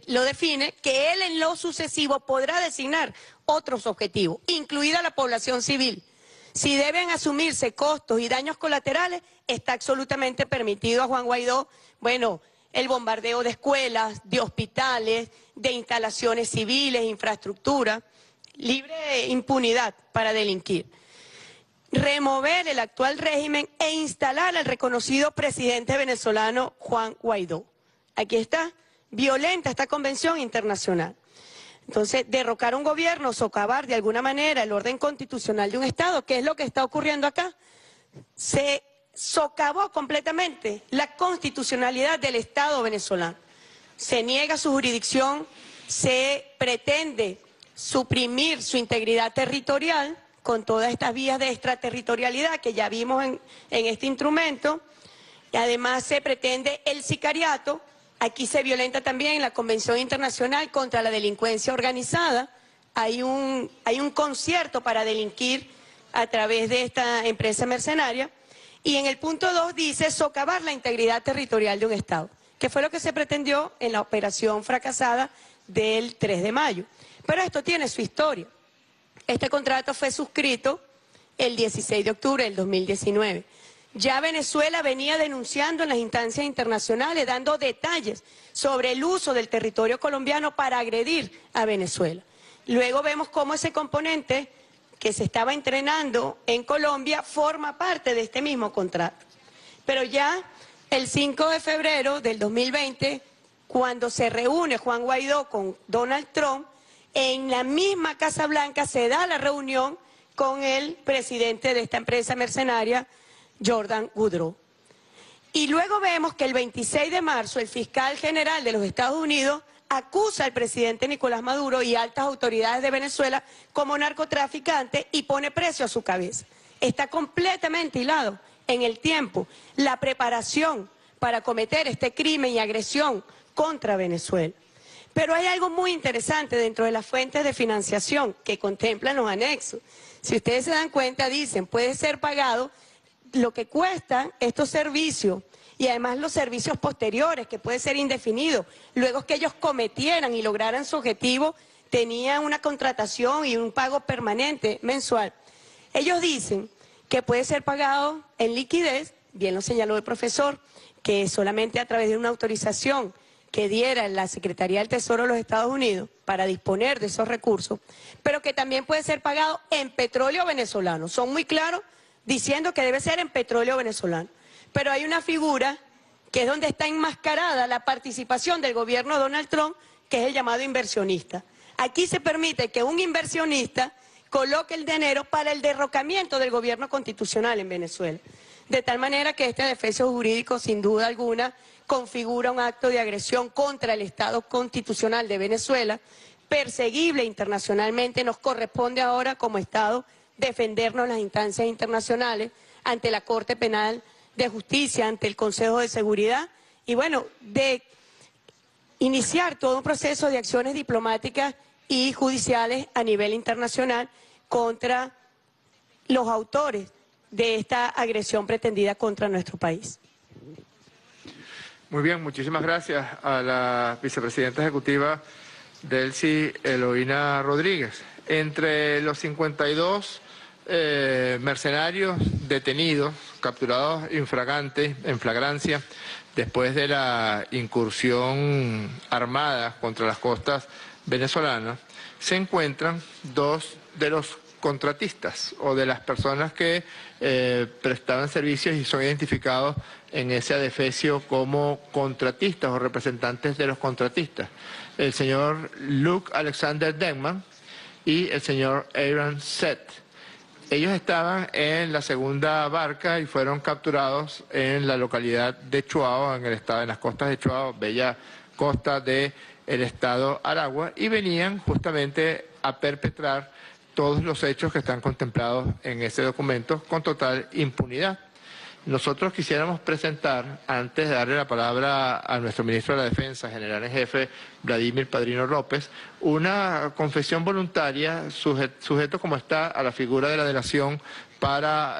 Lo define que él en lo sucesivo podrá designar otros objetivos, incluida la población civil. Si deben asumirse costos y daños colaterales, está absolutamente permitido a Juan Guaidó, el bombardeo de escuelas, de hospitales, de instalaciones civiles, infraestructura, libre impunidad para delinquir. Remover el actual régimen e instalar al reconocido presidente venezolano Juan Guaidó. Aquí está, violenta esta convención internacional. Entonces, derrocar un gobierno, socavar de alguna manera el orden constitucional de un Estado, que es lo que está ocurriendo acá, se socavó completamente la constitucionalidad del Estado venezolano. Se niega su jurisdicción, se pretende suprimir su integridad territorial con todas estas vías de extraterritorialidad que ya vimos en este instrumento, y además se pretende el sicariato, Aquí se violenta también la Convención Internacional contra la Delincuencia Organizada. Hay un concierto para delinquir a través de esta empresa mercenaria. Y en el punto 2 dice socavar la integridad territorial de un Estado, que fue lo que se pretendió en la operación fracasada del 3 de mayo. Pero esto tiene su historia. Este contrato fue suscrito el 16 de octubre del 2019. Ya Venezuela venía denunciando en las instancias internacionales, dando detalles sobre el uso del territorio colombiano para agredir a Venezuela. Luego vemos cómo ese componente que se estaba entrenando en Colombia forma parte de este mismo contrato. Pero ya el 5 de febrero del 2020, cuando se reúne Juan Guaidó con Donald Trump, en la misma Casa Blanca se da la reunión con el presidente de esta empresa mercenaria, Jordan Goodrow. Y luego vemos que el 26 de marzo el fiscal general de los Estados Unidos acusa al presidente Nicolás Maduro y altas autoridades de Venezuela como narcotraficante y pone precio a su cabeza. Está completamente hilado en el tiempo la preparación para cometer este crimen y agresión contra Venezuela. Pero hay algo muy interesante dentro de las fuentes de financiación que contemplan los anexos. Si ustedes se dan cuenta, dicen, puede ser pagado lo que cuestan estos servicios y además los servicios posteriores, que puede ser indefinido. Luego que ellos cometieran y lograran su objetivo, tenían una contratación y un pago permanente mensual. Ellos dicen que puede ser pagado en liquidez, bien lo señaló el profesor, que solamente a través de una autorización que diera la Secretaría del Tesoro de los Estados Unidos para disponer de esos recursos, pero que también puede ser pagado en petróleo venezolano. Son muy claros diciendo que debe ser en petróleo venezolano. Pero hay una figura que es donde está enmascarada la participación del gobierno de Donald Trump, que es el llamado inversionista. Aquí se permite que un inversionista coloque el dinero para el derrocamiento del gobierno constitucional en Venezuela. De tal manera que este defecto jurídico, sin duda alguna, configura un acto de agresión contra el Estado constitucional de Venezuela, perseguible internacionalmente. Nos corresponde ahora como Estado defendernos en las instancias internacionales, ante la Corte Penal de Justicia, ante el Consejo de Seguridad, y bueno, de iniciar todo un proceso de acciones diplomáticas y judiciales a nivel internacional contra los autores de esta agresión pretendida contra nuestro país. Muy bien, muchísimas gracias a la vicepresidenta ejecutiva Delcy Eloína Rodríguez. Entre los 52 mercenarios detenidos, capturados en flagrancia, después de la incursión armada contra las costas venezolanas, se encuentran dos de los contratistas o de las personas que prestaban servicios y son identificados en ese adefesio como contratistas o representantes de los contratistas. El señor Luke Alexander Denman y el señor Aaron Seth. Ellos estaban en la segunda barca y fueron capturados en la localidad de Chuao, en las costas de Chuao, bella costa del estado Aragua, y venían justamente a perpetrar todos los hechos que están contemplados en ese documento con total impunidad. Nosotros quisiéramos presentar, antes de darle la palabra a nuestro ministro de la Defensa, general en jefe Vladimir Padrino López, una confesión voluntaria, sujeto como está a la figura de la delación, para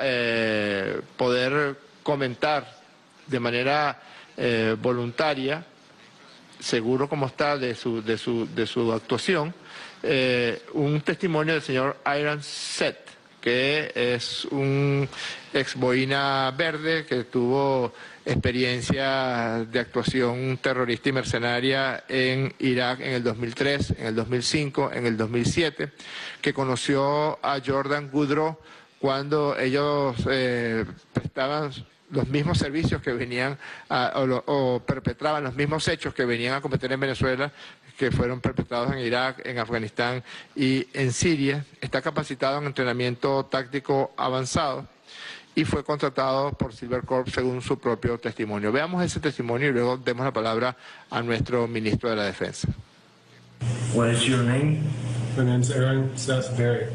poder comentar de manera voluntaria, seguro como está de su actuación, un testimonio del señor Aaron Seth, que es un ex boina verde que tuvo experiencia de actuación terrorista y mercenaria en Irak en el 2003, en el 2005, en el 2007, que conoció a Jordan Goodrow cuando ellos prestaban los mismos servicios que venían o perpetraban los mismos hechos que venían a cometer en Venezuela, que fueron perpetrados en Irak, en Afganistán y en Siria. Está capacitado en entrenamiento táctico avanzado y fue contratado por Silvercorp según su propio testimonio. Veamos ese testimonio y luego demos la palabra a nuestro ministro de la Defensa. What is your name? My name's Aaron Seth Berry.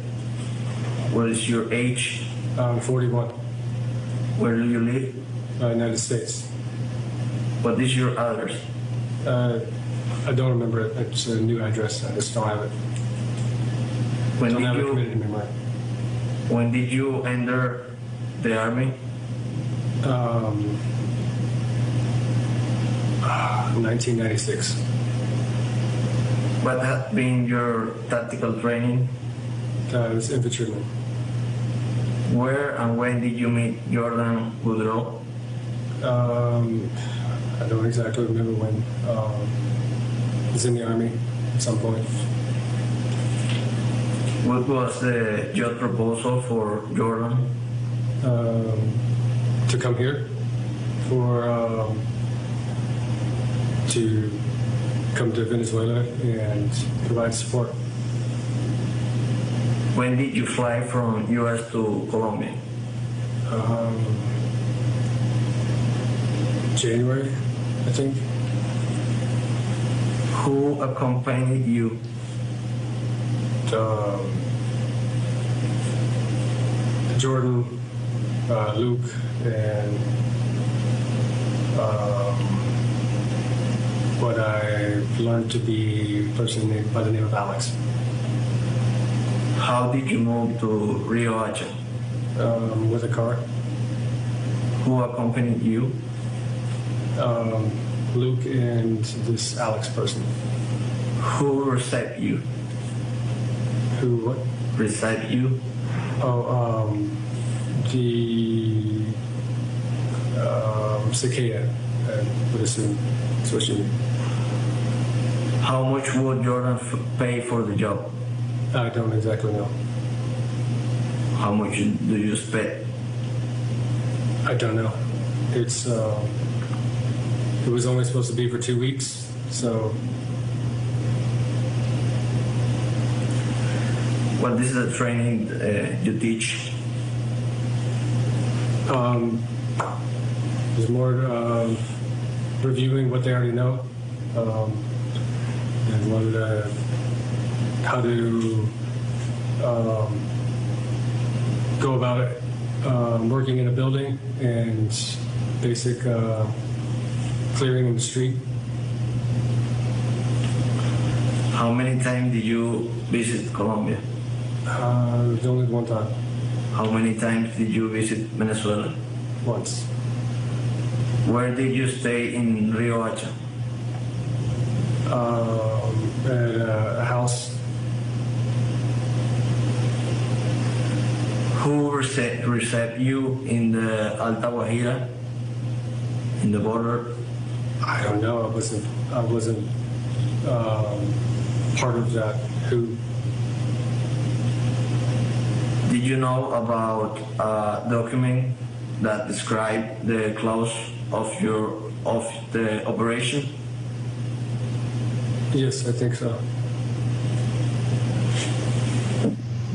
What is your age? 41. Where do you live? United States. What is your address? I don't remember it. It's a new address. I just don't have it. When Don't did have it you committed in memory. when did you enter the army? 1996. What has been your tactical training? It was infantryman. Where and when did you meet Jordan Boudreaux? I don't exactly remember when. He was in the army at some point. What was the job proposal for Jordan? To come here for to come to Venezuela and provide support. When did you fly from U.S. to Colombia? January, I think. Who accompanied you? Jordan, Luke, and what I learned to be a person named by the name of Alex. How did you move to Rio Hacha? With a car. Who accompanied you? Luke and this Alex person. Who received you? Who what? Received you? Oh, the Cicada, I would assume. That's what you mean. How much would Jordan pay for the job? I don't exactly know. How much do you expect? I don't know. It's it was only supposed to be for 2 weeks, so. What is the training you teach? There's more reviewing what they already know, and how to go about it, working in a building and basic clearing in the street. How many times did you visit Colombia? Only one time. How many times did you visit Venezuela? Once. Where did you stay in Rio Hacha? At a house. Who received you in the Alta Guajira, in the border? I don't know. I wasn't part of that. Who? Did you know about a document that described the clause of the operation? Yes, I think so.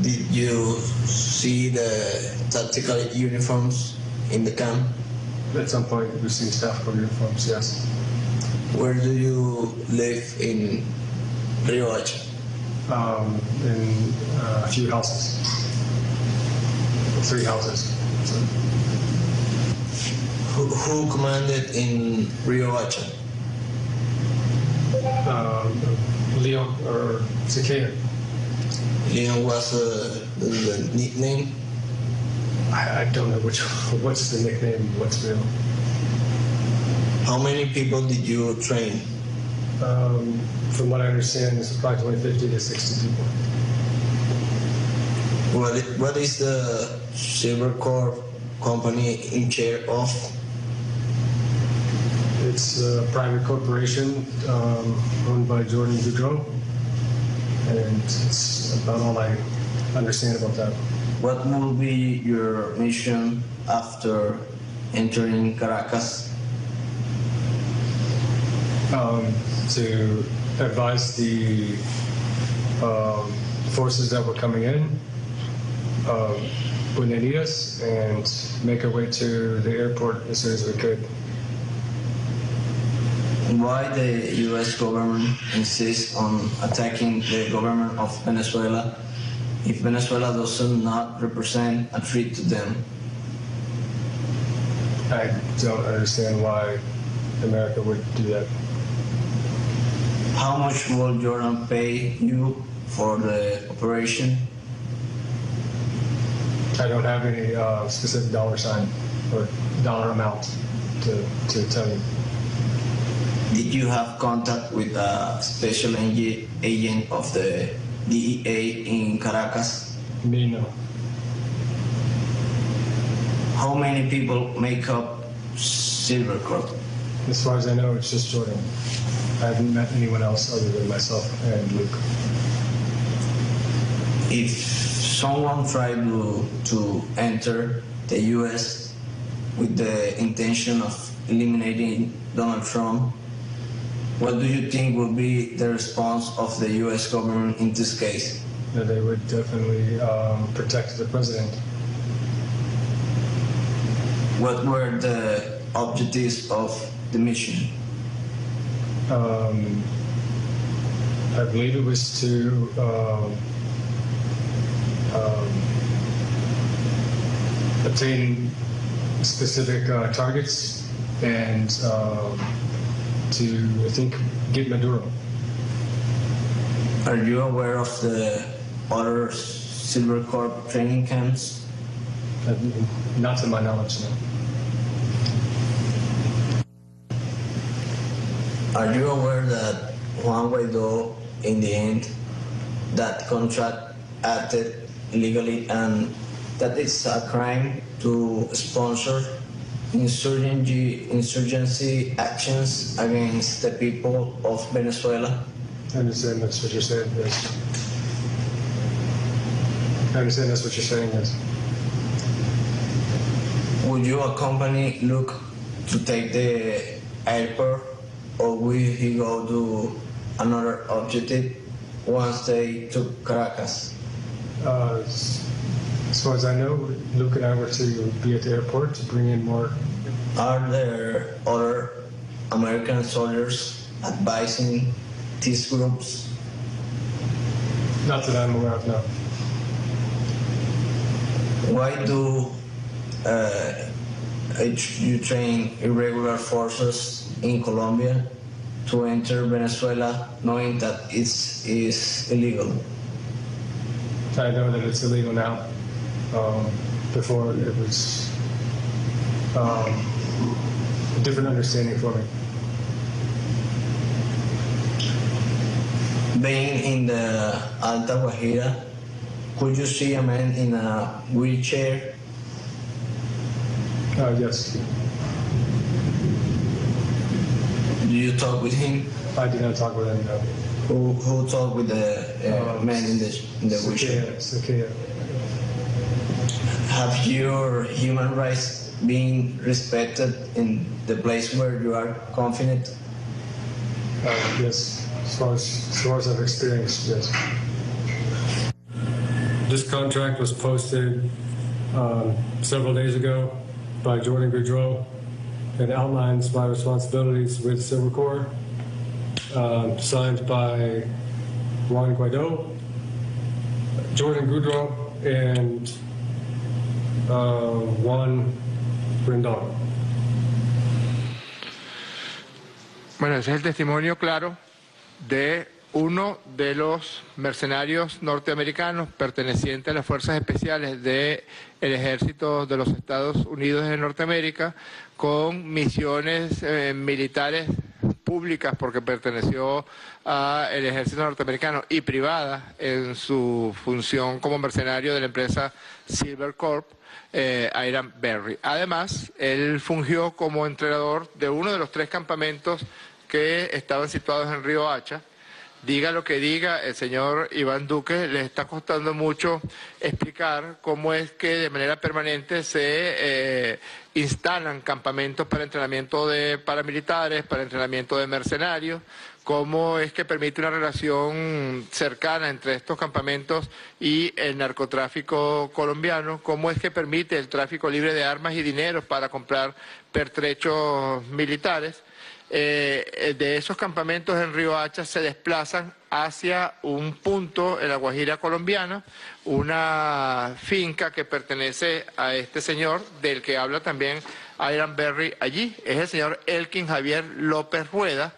Did you see the tactical uniforms in the camp? At some point, we've seen tactical uniforms, yes. Where do you live in Rio Hacha? In a few houses. 3 houses. So. Who commanded in Rio Hacha? Leon or Cicada. Leon was the nickname? I don't know what's the nickname, what's real. How many people did you train? From what I understand, it's approximately 50 to 60 people. What is the Silver Corps company in charge of? It's a private corporation owned by Jordan Boudreaux, and it's about all I understand about that. What will be your mission after entering Caracas? To advise the forces that were coming in when they need us and make our way to the airport as soon as we could. Why the U.S. government insists on attacking the government of Venezuela if Venezuela does not represent a threat to them? I don't understand why America would do that. How much will Jordan pay you for the operation? I don't have any specific dollar sign or dollar amount to tell you. Did you have contact with a special agent of the DEA in Caracas? Me, no. How many people make up Silvercorp? As far as I know, it's just Jordan. I haven't met anyone else other than myself and Luke. If someone tried to enter the U.S. with the intention of eliminating Donald Trump, what do you think would be the response of the U.S. government in this case? That they would definitely protect the president. What were the objectives of the mission? I believe it was to obtain specific targets and to, I think, get Maduro. Are you aware of the other Silvercorp training camps? Not to my knowledge, no. Are you aware that Juan Guaidó, in the end, that contract acted illegally and that it's a crime to sponsor insurgency actions against the people of Venezuela? I understand that's what you're saying, yes. I understand that's what you're saying, yes. Would you accompany Luke to take the airport, or will he go to another objective once they took Caracas? As far as I know, Luke and I were to be at the airport to bring in more. Are there other American soldiers advising these groups? Not that I'm aware of, no. Why do you train irregular forces in Colombia to enter Venezuela knowing that it is illegal? I know that it's illegal now. Before it was a different understanding for me. Being in the Alta Guajira, could you see a man in a wheelchair? Yes. Do you talk with him? I did not talk with him, no. Who talked with the man in the wheelchair? Sakea. Have your human rights been respected in the place where you are confident? Yes, as far as I've experienced, yes. This contract was posted several days ago by Jordan Goudreau and outlines my responsibilities with Silvercorp, signed by Juan Guaidó, Jordan Goudreau, and Juan Rendon. Bueno, ese es el testimonio claro de uno de los mercenarios norteamericanos pertenecientes a las fuerzas especiales del ejército de los Estados Unidos de Norteamérica, con misiones militares públicas porque perteneció al ejército norteamericano, y privadas en su función como mercenario de la empresa Silvercorp, Iran Berry. Además, él fungió como entrenador de uno de los 3 campamentos que estaban situados en Río Hacha. Diga lo que diga, el señor Iván Duque le está costando mucho explicar cómo es que de manera permanente se instalan campamentos para entrenamiento de paramilitares, para entrenamiento de mercenarios, cómo es que permite una relación cercana entre estos campamentos y el narcotráfico colombiano, cómo es que permite el tráfico libre de armas y dinero para comprar pertrechos militares. De esos campamentos en Río Hacha se desplazan hacia un punto en la Guajira colombiana, una finca que pertenece a este señor, del que habla también Iran Berry allí, es el señor Elkin Javier López Rueda,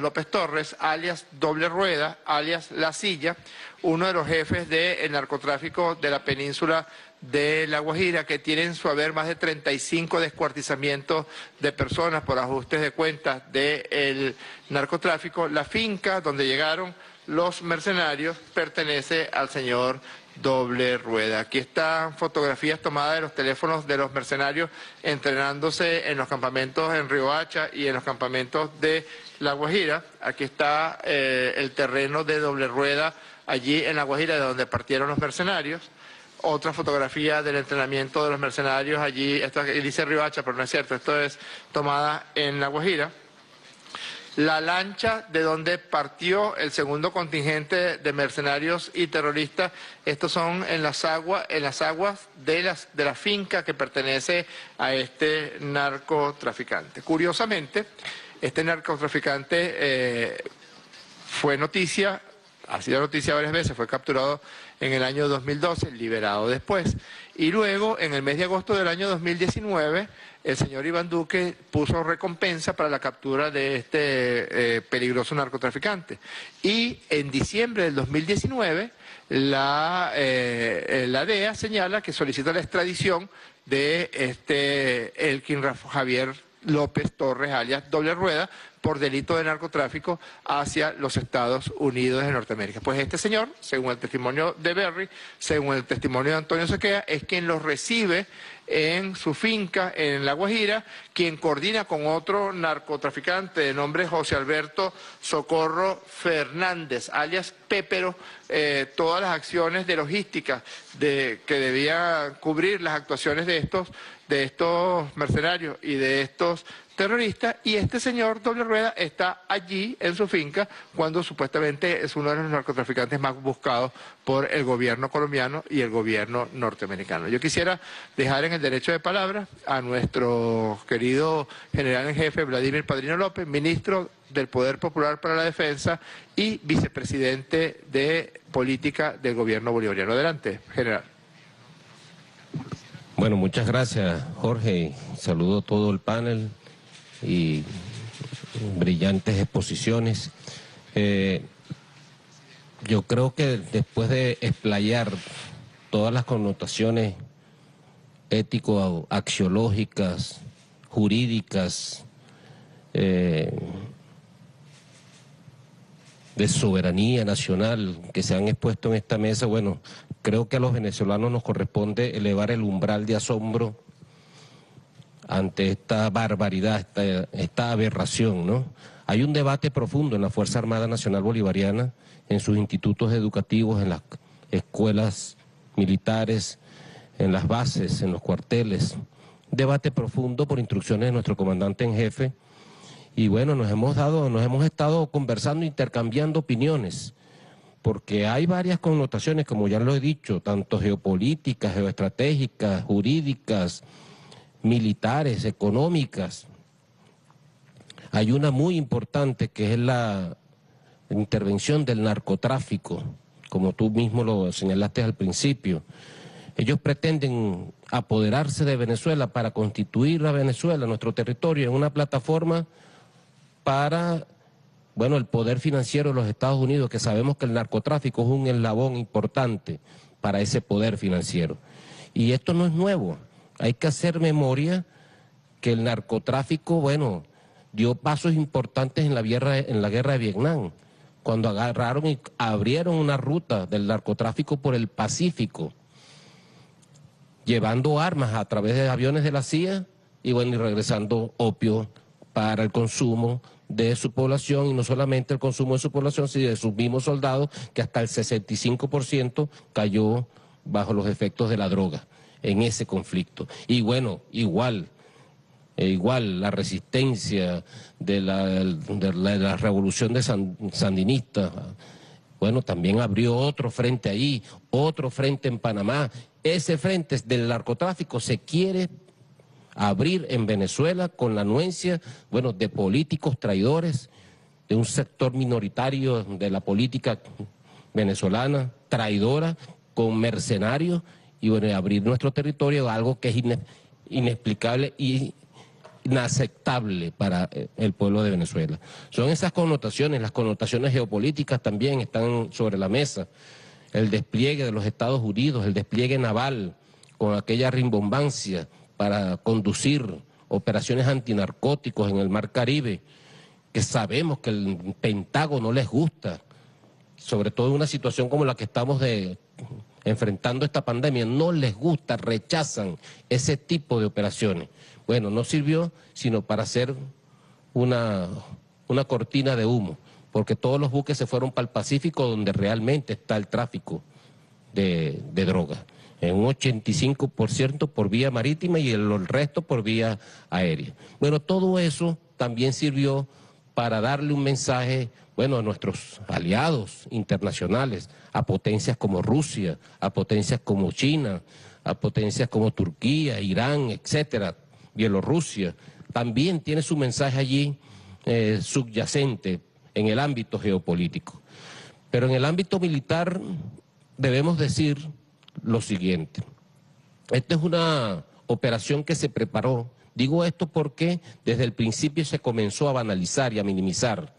López Torres, alias Doble Rueda, alias La Silla, uno de los jefes del narcotráfico de la península de La Guajira, que tiene en su haber más de 35 descuartizamientos de personas por ajustes de cuentas del narcotráfico. La finca donde llegaron los mercenarios pertenece al señor Doble Rueda. Aquí están fotografías tomadas de los teléfonos de los mercenarios entrenándose en los campamentos en Riohacha y en los campamentos de La Guajira. Aquí está el terreno de Doble Rueda, allí en La Guajira, de donde partieron los mercenarios. Otra fotografía del entrenamiento de los mercenarios allí, esto dice Riohacha, pero no es cierto, esto es tomada en La Guajira. La lancha de donde partió el segundo contingente de mercenarios y terroristas, estos son en las aguas de la finca que pertenece a este narcotraficante. Curiosamente, este narcotraficante fue noticia, ha sido noticia varias veces, fue capturado en el año 2012, liberado después. Y luego, en el mes de agosto del año 2019, el señor Iván Duque puso recompensa para la captura de este peligroso narcotraficante. Y en diciembre del 2019, la DEA señala que solicita la extradición de Elkin Javier López Torres, alias Doble Rueda, por delito de narcotráfico hacia los Estados Unidos de Norteamérica. Pues este señor, según el testimonio de Berry, según el testimonio de Antonio Sequea, es quien los recibe en su finca en La Guajira, quien coordina con otro narcotraficante de nombre José Alberto Socorro Fernández, alias Pépero, todas las acciones de logística que debía cubrir las actuaciones de estos mercenarios y de estos terroristas, y este señor Doble Rueda está allí en su finca cuando supuestamente es uno de los narcotraficantes más buscados por el gobierno colombiano y el gobierno norteamericano. Yo quisiera dejar en el derecho de palabra a nuestro querido general en jefe Vladimir Padrino López, ministro del Poder Popular para la Defensa y vicepresidente de Política del gobierno bolivariano. Adelante, general. Bueno, muchas gracias, Jorge. Saludo a todo el panel y brillantes exposiciones. Yo creo que después de explayar todas las connotaciones ético-axiológicas, jurídicas, de soberanía nacional que se han expuesto en esta mesa, bueno, creo que a los venezolanos nos corresponde elevar el umbral de asombro ante esta barbaridad, esta aberración, ¿no? Hay un debate profundo en la Fuerza Armada Nacional Bolivariana, en sus institutos educativos, en las escuelas militares, en las bases, en los cuarteles. Un debate profundo por instrucciones de nuestro comandante en jefe. Y bueno, nos hemos estado conversando, intercambiando opiniones, porque hay varias connotaciones, como ya lo he dicho, tanto geopolíticas, geoestratégicas, jurídicas, militares, económicas. Hay una muy importante que es la intervención del narcotráfico, como tú mismo lo señalaste al principio. Ellos pretenden apoderarse de Venezuela para constituir a Venezuela, nuestro territorio, en una plataforma para, bueno, el poder financiero de los Estados Unidos, que sabemos que el narcotráfico es un eslabón importante para ese poder financiero. Y esto no es nuevo. Hay que hacer memoria que el narcotráfico, bueno, dio pasos importantes en la guerra de Vietnam, cuando agarraron y abrieron una ruta del narcotráfico por el Pacífico, llevando armas a través de aviones de la CIA y bueno, y regresando opio para el consumo de su población, y no solamente el consumo de su población, sino de sus mismos soldados, que hasta el 65% cayó bajo los efectos de la droga en ese conflicto. Y bueno, igual la resistencia de la revolución de sandinista, bueno, también abrió otro frente ahí, otro frente en Panamá. Ese frente del narcotráfico se quiere abrir en Venezuela con la anuencia, bueno, de políticos traidores, de un sector minoritario de la política venezolana, traidora, con mercenarios, y bueno, abrir nuestro territorio, algo que es inexplicable y inaceptable para el pueblo de Venezuela. Son esas connotaciones, las connotaciones geopolíticas también están sobre la mesa. El despliegue de los Estados Unidos, el despliegue naval con aquella rimbombancia para conducir operaciones antinarcóticos en el Mar Caribe, que sabemos que el Pentágono no les gusta, sobre todo en una situación como la que estamos enfrentando esta pandemia, no les gusta, rechazan ese tipo de operaciones. Bueno, no sirvió sino para hacer una cortina de humo, porque todos los buques se fueron para el Pacífico, donde realmente está el tráfico de drogas, en un 85% por vía marítima y el resto por vía aérea. Bueno, todo eso también sirvió para darle un mensaje, bueno, a nuestros aliados internacionales, a potencias como Rusia, a potencias como China, a potencias como Turquía, Irán, etcétera, Bielorrusia. También tiene su mensaje allí subyacente en el ámbito geopolítico. Pero en el ámbito militar debemos decir lo siguiente. Esta es una operación que se preparó. Digo esto porque desde el principio se comenzó a banalizar y a minimizar,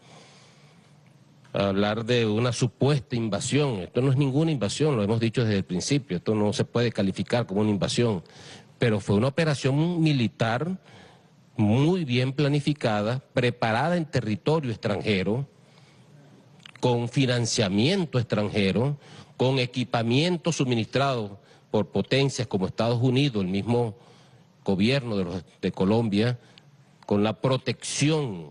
a hablar de una supuesta invasión. Esto no es ninguna invasión, lo hemos dicho desde el principio, esto no se puede calificar como una invasión, pero fue una operación militar muy bien planificada, preparada en territorio extranjero, con financiamiento extranjero, con equipamiento suministrado por potencias como Estados Unidos, el mismo gobierno de Colombia, con la protección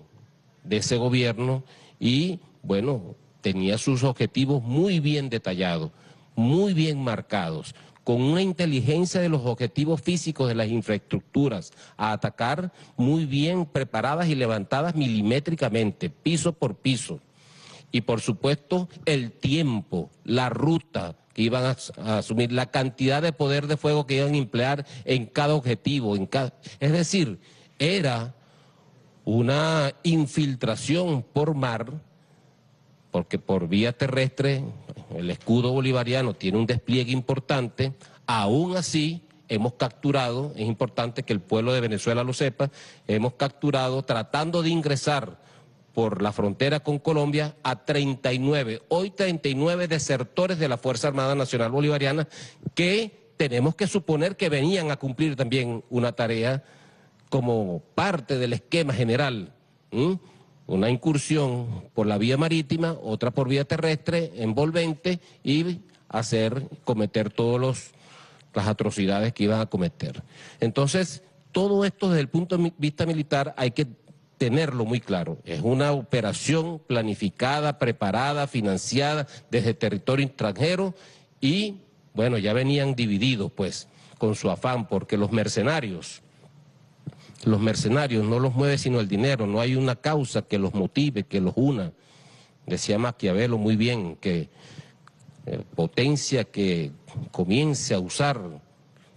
de ese gobierno y, bueno, tenía sus objetivos muy bien detallados, muy bien marcados, con una inteligencia de los objetivos físicos de las infraestructuras a atacar muy bien preparadas y levantadas milimétricamente, piso por piso. Y por supuesto el tiempo, la ruta que iban a asumir, la cantidad de poder de fuego que iban a emplear en cada objetivo, es decir, era una infiltración por mar, porque por vía terrestre el escudo bolivariano tiene un despliegue importante. Aún así hemos capturado, es importante que el pueblo de Venezuela lo sepa, hemos capturado tratando de ingresar por la frontera con Colombia a 39 desertores de la Fuerza Armada Nacional Bolivariana, que tenemos que suponer que venían a cumplir también una tarea como parte del esquema general. Una incursión por la vía marítima, otra por vía terrestre, envolvente, y cometer todas las atrocidades que iban a cometer. Entonces, todo esto desde el punto de vista militar hay que tenerlo muy claro. Es una operación planificada, preparada, financiada desde territorio extranjero y, bueno, ya venían divididos, pues, con su afán, porque los mercenarios no los mueve sino el dinero, no hay una causa que los motive, que los una. Decía Maquiavelo muy bien que potencia que comience a usar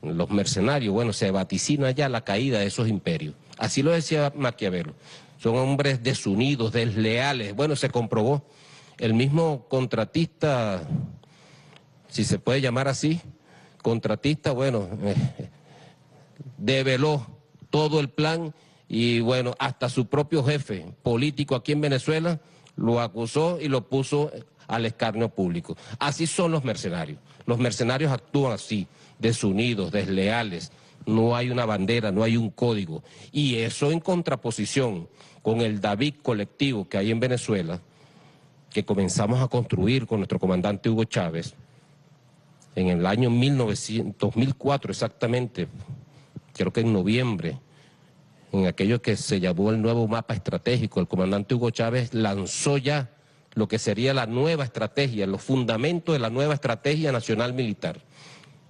los mercenarios, bueno, se vaticina ya la caída de esos imperios. Así lo decía Maquiavelo. Son hombres desunidos, desleales. Bueno, se comprobó. El mismo contratista, si se puede llamar así, contratista, bueno, develó todo el plan y, bueno, hasta su propio jefe político aquí en Venezuela lo acusó y lo puso al escarnio público. Así son los mercenarios. Los mercenarios actúan así, desunidos, desleales. No hay una bandera, no hay un código. Y eso en contraposición con el David colectivo que hay en Venezuela, que comenzamos a construir con nuestro comandante Hugo Chávez, en el año 2004 exactamente, creo que en noviembre, en aquello que se llamó el nuevo mapa estratégico, el comandante Hugo Chávez lanzó ya lo que sería la nueva estrategia, los fundamentos de la nueva estrategia nacional militar,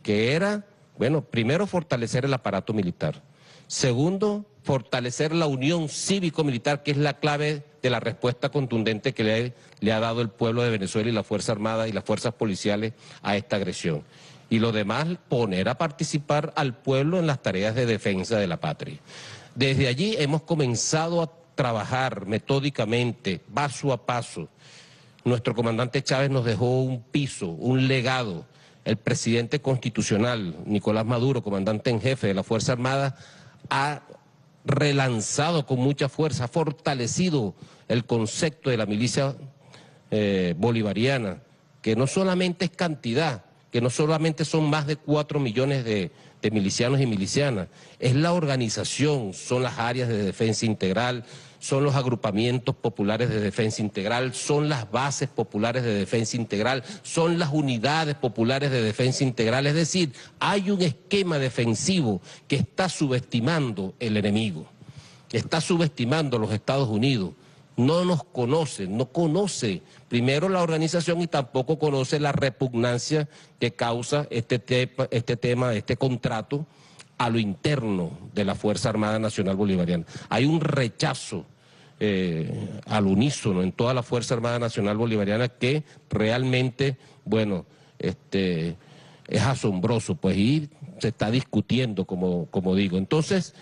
que era, bueno, primero fortalecer el aparato militar, segundo, fortalecer la unión cívico-militar, que es la clave de la respuesta contundente que le ha dado el pueblo de Venezuela y la Fuerza Armada y las fuerzas policiales a esta agresión. Y lo demás, poner a participar al pueblo en las tareas de defensa de la patria. Desde allí hemos comenzado a trabajar metódicamente, paso a paso. Nuestro comandante Chávez nos dejó un piso, un legado. El presidente constitucional, Nicolás Maduro, comandante en jefe de la Fuerza Armada, ha relanzado con mucha fuerza, ha fortalecido el concepto de la milicia bolivariana, que no solamente es cantidad, que no solamente son más de 4 millones de milicianos y milicianas, es la organización, son las áreas de defensa integral, son los agrupamientos populares de defensa integral, son las bases populares de defensa integral, son las unidades populares de defensa integral. Es decir, hay un esquema defensivo que está subestimando el enemigo, está subestimando a los Estados Unidos. No nos conoce, no conoce primero la organización y tampoco conoce la repugnancia que causa este contrato a lo interno de la Fuerza Armada Nacional Bolivariana. Hay un rechazo al unísono en toda la Fuerza Armada Nacional Bolivariana que realmente, bueno, es asombroso, pues, y se está discutiendo, como digo. Entonces,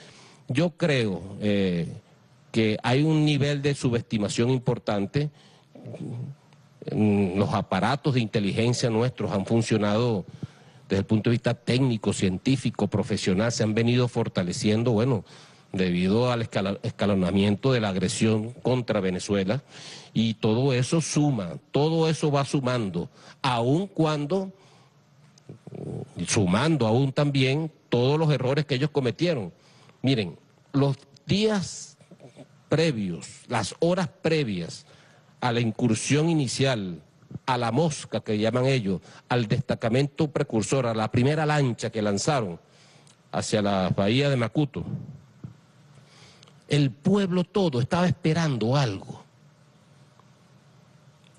yo creo que hay un nivel de subestimación importante. Los aparatos de inteligencia nuestros han funcionado desde el punto de vista técnico, científico, profesional, se han venido fortaleciendo, bueno, debido al escalonamiento de la agresión contra Venezuela, y todo eso suma, todo eso va sumando, sumando aún también todos los errores que ellos cometieron. Miren, los días previos, las horas previas a la incursión inicial, a la mosca que llaman ellos, al destacamento precursor, a la primera lancha que lanzaron hacia la bahía de Macuto, el pueblo todo estaba esperando algo.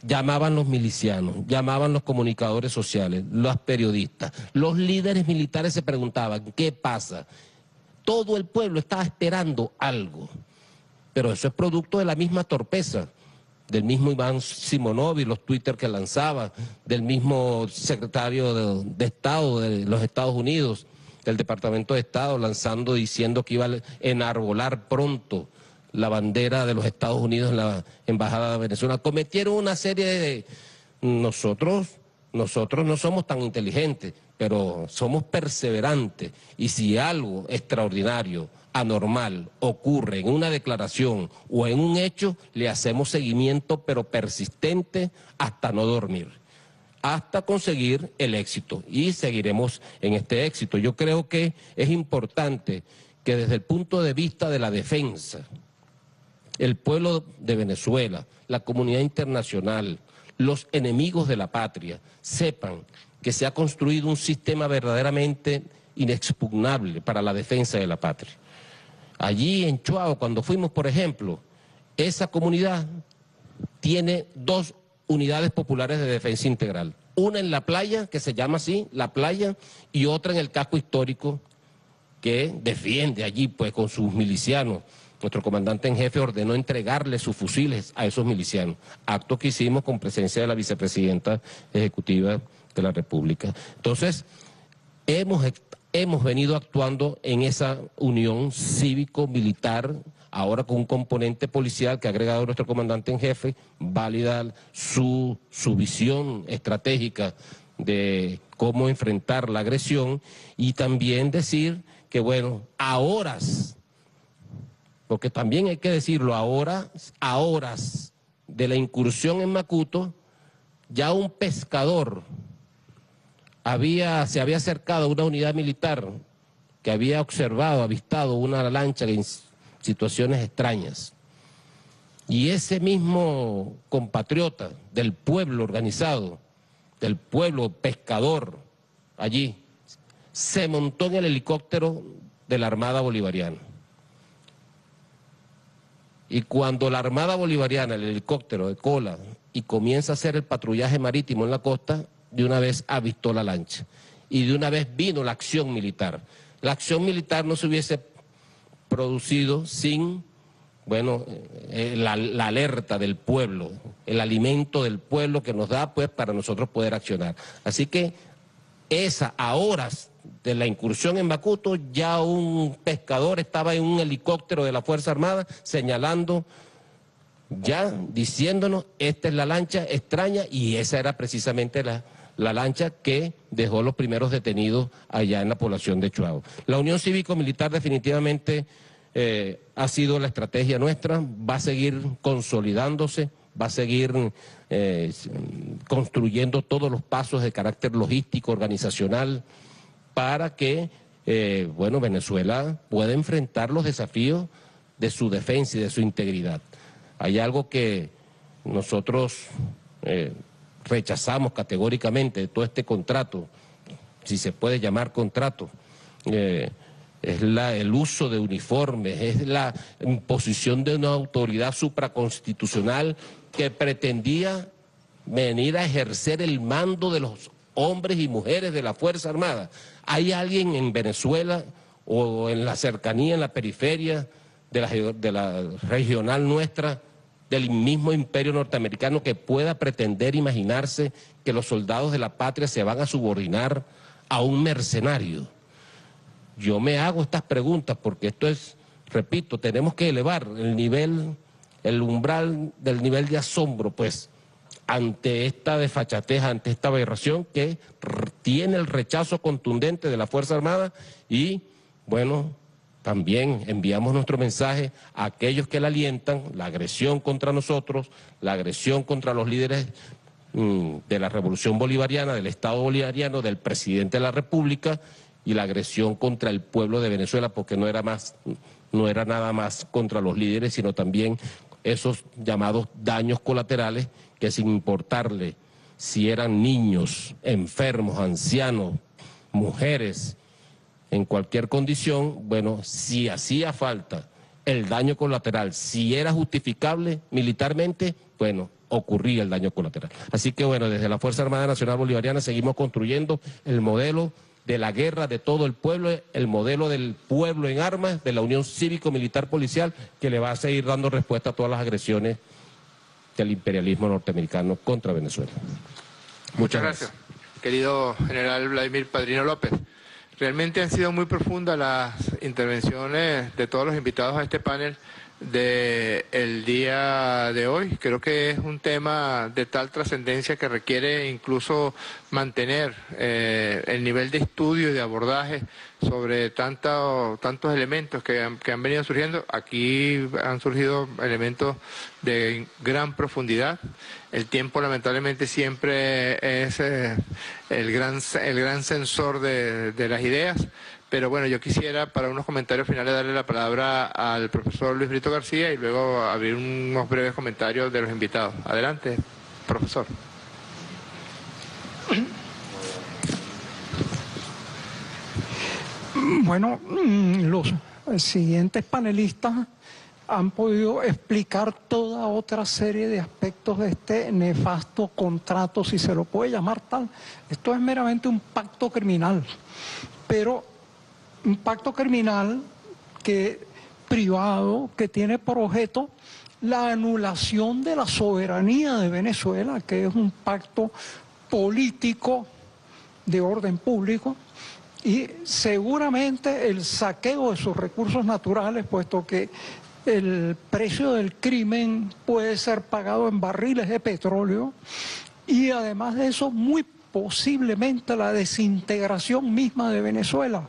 Llamaban los milicianos, llamaban los comunicadores sociales, los periodistas, los líderes militares se preguntaban, ¿qué pasa? Todo el pueblo estaba esperando algo, pero eso es producto de la misma torpeza, del mismo Iván Simonovic, los Twitter que lanzaba, del mismo secretario de Estado de los Estados Unidos, del Departamento de Estado, diciendo que iba a enarbolar pronto la bandera de los Estados Unidos en la Embajada de Venezuela. Cometieron una serie de... Nosotros no somos tan inteligentes, pero somos perseverantes, y si algo extraordinario, anormal, ocurre en una declaración o en un hecho, le hacemos seguimiento, pero persistente, hasta no dormir, hasta conseguir el éxito, y seguiremos en este éxito. Yo creo que es importante que desde el punto de vista de la defensa, el pueblo de Venezuela, la comunidad internacional, los enemigos de la patria, sepan que se ha construido un sistema verdaderamente inexpugnable para la defensa de la patria. Allí en Chuao, cuando fuimos, por ejemplo, esa comunidad tiene 2 unidades populares de defensa integral. Una en la playa, que se llama así, la playa, y otra en el casco histórico, que defiende allí, pues, con sus milicianos. Nuestro comandante en jefe ordenó entregarle sus fusiles a esos milicianos, acto que hicimos con presencia de la vicepresidenta ejecutiva de la República. Entonces, hemos venido actuando en esa unión cívico-militar, ahora con un componente policial que ha agregado nuestro comandante en jefe, válida su visión estratégica de cómo enfrentar la agresión, y también decir que, bueno, a horas, porque también hay que decirlo, a horas de la incursión en Macuto, ya un pescador se había acercado a una unidad militar que había avistado una lancha en situaciones extrañas. Y ese mismo compatriota del pueblo organizado, del pueblo pescador allí, se montó en el helicóptero de la Armada Bolivariana. Y cuando la Armada Bolivariana, el helicóptero de cola, y comienza a hacer el patrullaje marítimo en la costa, de una vez avistó la lancha. Y de una vez vino la acción militar. La acción militar no se hubiese producido sin, bueno, la alerta del pueblo, el alimento del pueblo que nos da, pues, para nosotros poder accionar. Así que a horas de la incursión en Macuto, ya un pescador estaba en un helicóptero de la Fuerza Armada señalando, ya diciéndonos, esta es la lancha extraña, y esa era precisamente la lancha que dejó los primeros detenidos allá en la población de Chuao. La unión cívico-militar definitivamente ha sido la estrategia nuestra, va a seguir consolidándose, va a seguir construyendo todos los pasos de carácter logístico, organizacional, para que Venezuela pueda enfrentar los desafíos de su defensa y de su integridad. Hay algo que nosotros rechazamos categóricamente de todo este contrato, si se puede llamar contrato, es el uso de uniformes, es la imposición de una autoridad supraconstitucional que pretendía venir a ejercer el mando de los hombres y mujeres de la Fuerza Armada. ¿Hay alguien en Venezuela o en la cercanía, en la periferia de la regional nuestra, del mismo imperio norteamericano, que pueda pretender imaginarse que los soldados de la patria se van a subordinar a un mercenario? Yo me hago estas preguntas porque esto es, repito, tenemos que elevar el umbral del nivel de asombro, pues, ante esta desfachatez, ante esta aberración que tiene el rechazo contundente de la Fuerza Armada. Y, bueno, también enviamos nuestro mensaje a aquellos que la alientan, la agresión contra nosotros, la agresión contra los líderes de la Revolución Bolivariana, del Estado Bolivariano, del presidente de la República, y la agresión contra el pueblo de Venezuela, porque no era nada más contra los líderes, sino también esos llamados daños colaterales que, sin importarle si eran niños, enfermos, ancianos, mujeres, en cualquier condición, bueno, si hacía falta el daño colateral, si era justificable militarmente, bueno, ocurría el daño colateral. Así que, bueno, desde la Fuerza Armada Nacional Bolivariana seguimos construyendo el modelo de la guerra de todo el pueblo, el modelo del pueblo en armas, de la unión cívico-militar policial, que le va a seguir dando respuesta a todas las agresiones del imperialismo norteamericano contra Venezuela. Muchas gracias, querido general Vladimir Padrino López. Realmente han sido muy profundas las intervenciones de todos los invitados a este panel del día de hoy. Creo que es un tema de tal trascendencia que requiere incluso mantener el nivel de estudio y de abordaje sobre tantos elementos que han venido surgiendo. Aquí han surgido elementos de gran profundidad. El tiempo lamentablemente siempre es el gran censor de las ideas. Pero bueno, yo quisiera para unos comentarios finales darle la palabra al profesor Luis Brito García y luego abrir unos breves comentarios de los invitados. Adelante, profesor. Bueno, los siguientes panelistas han podido explicar toda otra serie de aspectos de este nefasto contrato, si se lo puede llamar tal. Esto es meramente un pacto criminal, pero un pacto criminal privado que tiene por objeto la anulación de la soberanía de Venezuela, que es un pacto político de orden público, y seguramente el saqueo de sus recursos naturales, puesto que el precio del crimen puede ser pagado en barriles de petróleo, y además de eso, muy posiblemente la desintegración misma de Venezuela,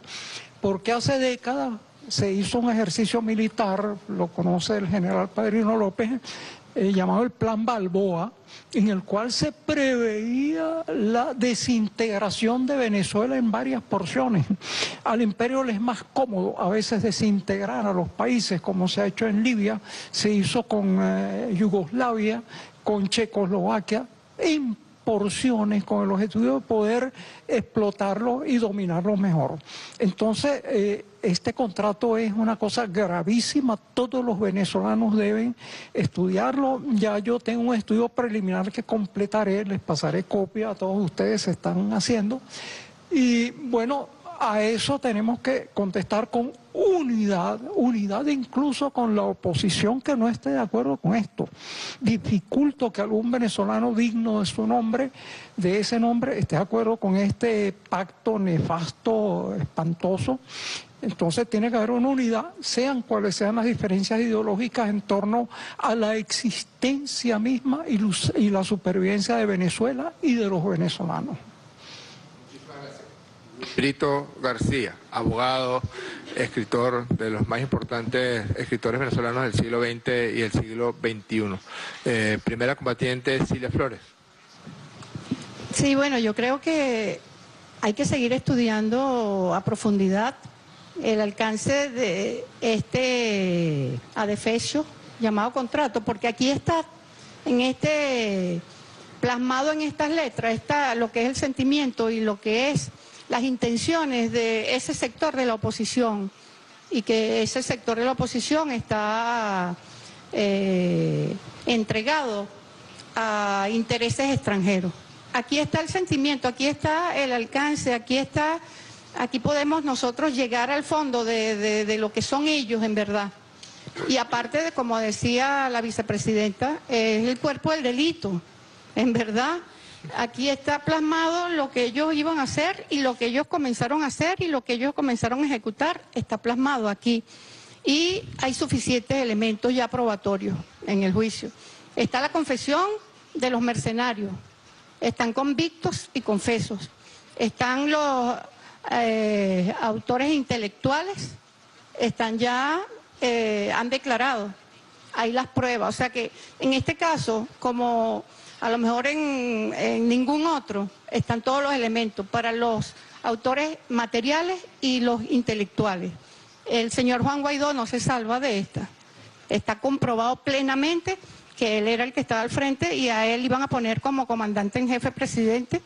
porque hace décadas se hizo un ejercicio militar, lo conoce el general Padrino López, llamado el Plan Balboa, en el cual se preveía la desintegración de Venezuela en varias porciones. Al imperio le es más cómodo a veces desintegrar a los países, como se ha hecho en Libia, se hizo con Yugoslavia, con Checoslovaquia, en porciones, con el objetivo de poder explotarlo y dominarlo mejor. Entonces, este contrato es una cosa gravísima, todos los venezolanos deben estudiarlo. Ya yo tengo un estudio preliminar que completaré, les pasaré copia a todos ustedes, se están haciendo. Y bueno, a eso tenemos que contestar con unidad incluso con la oposición que no esté de acuerdo con esto. Dificulto que algún venezolano digno de su nombre, de ese nombre, esté de acuerdo con este pacto nefasto, espantoso. Entonces tiene que haber una unidad, sean cuales sean las diferencias ideológicas en torno a la existencia misma y la supervivencia de Venezuela y de los venezolanos. Brito García, abogado, escritor de los más importantes escritores venezolanos del siglo XX y el siglo XXI. Primera combatiente, Cilia Flores. Sí, bueno, yo creo que hay que seguir estudiando a profundidad el alcance de este adefesio llamado contrato, porque aquí está plasmado en estas letras, está lo que es el sentimiento y lo que es las intenciones de ese sector de la oposición, y que ese sector de la oposición está entregado a intereses extranjeros. Aquí está el sentimiento, aquí está el alcance, aquí podemos nosotros llegar al fondo de lo que son ellos en verdad. Y aparte de, como decía la vicepresidenta, es el cuerpo del delito, en verdad. Aquí está plasmado lo que ellos iban a hacer y lo que ellos comenzaron a hacer y lo que ellos comenzaron a ejecutar, está plasmado aquí. Y hay suficientes elementos ya probatorios en el juicio. Está la confesión de los mercenarios. Están convictos y confesos. Están los autores intelectuales, están ya, han declarado. Hay las pruebas. O sea que en este caso, como a lo mejor en ningún otro, están todos los elementos para los autores materiales y los intelectuales. El señor Juan Guaidó no se salva de esta. Está comprobado plenamente que él era el que estaba al frente y a él iban a poner como comandante en jefe presidente.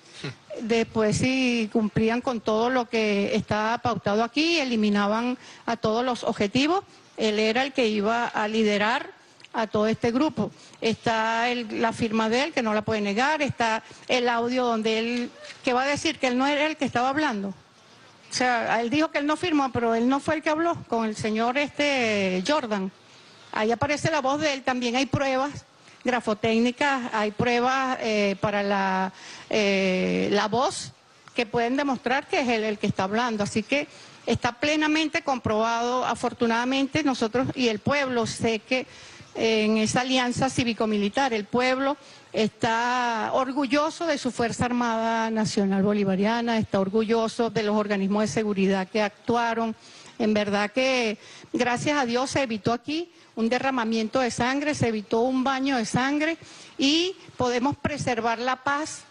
Después, si cumplían con todo lo que estaba pautado aquí, eliminaban a todos los objetivos, él era el que iba a liderar a todo este grupo. Está la firma de él, que no la puede negar, está el audio donde él, que va a decir que él no era el que estaba hablando. O sea, él dijo que él no firmó, pero él no fue el que habló con el señor Jordan. Ahí aparece la voz de él, también hay pruebas grafotécnicas, hay pruebas para la voz que pueden demostrar que es él el que está hablando. Así que está plenamente comprobado, afortunadamente nosotros y el pueblo, sé que en esa alianza cívico-militar, el pueblo está orgulloso de su Fuerza Armada Nacional Bolivariana, está orgulloso de los organismos de seguridad que actuaron. En verdad que, gracias a Dios, se evitó aquí un derramamiento de sangre, se evitó un baño de sangre y podemos preservar la paz,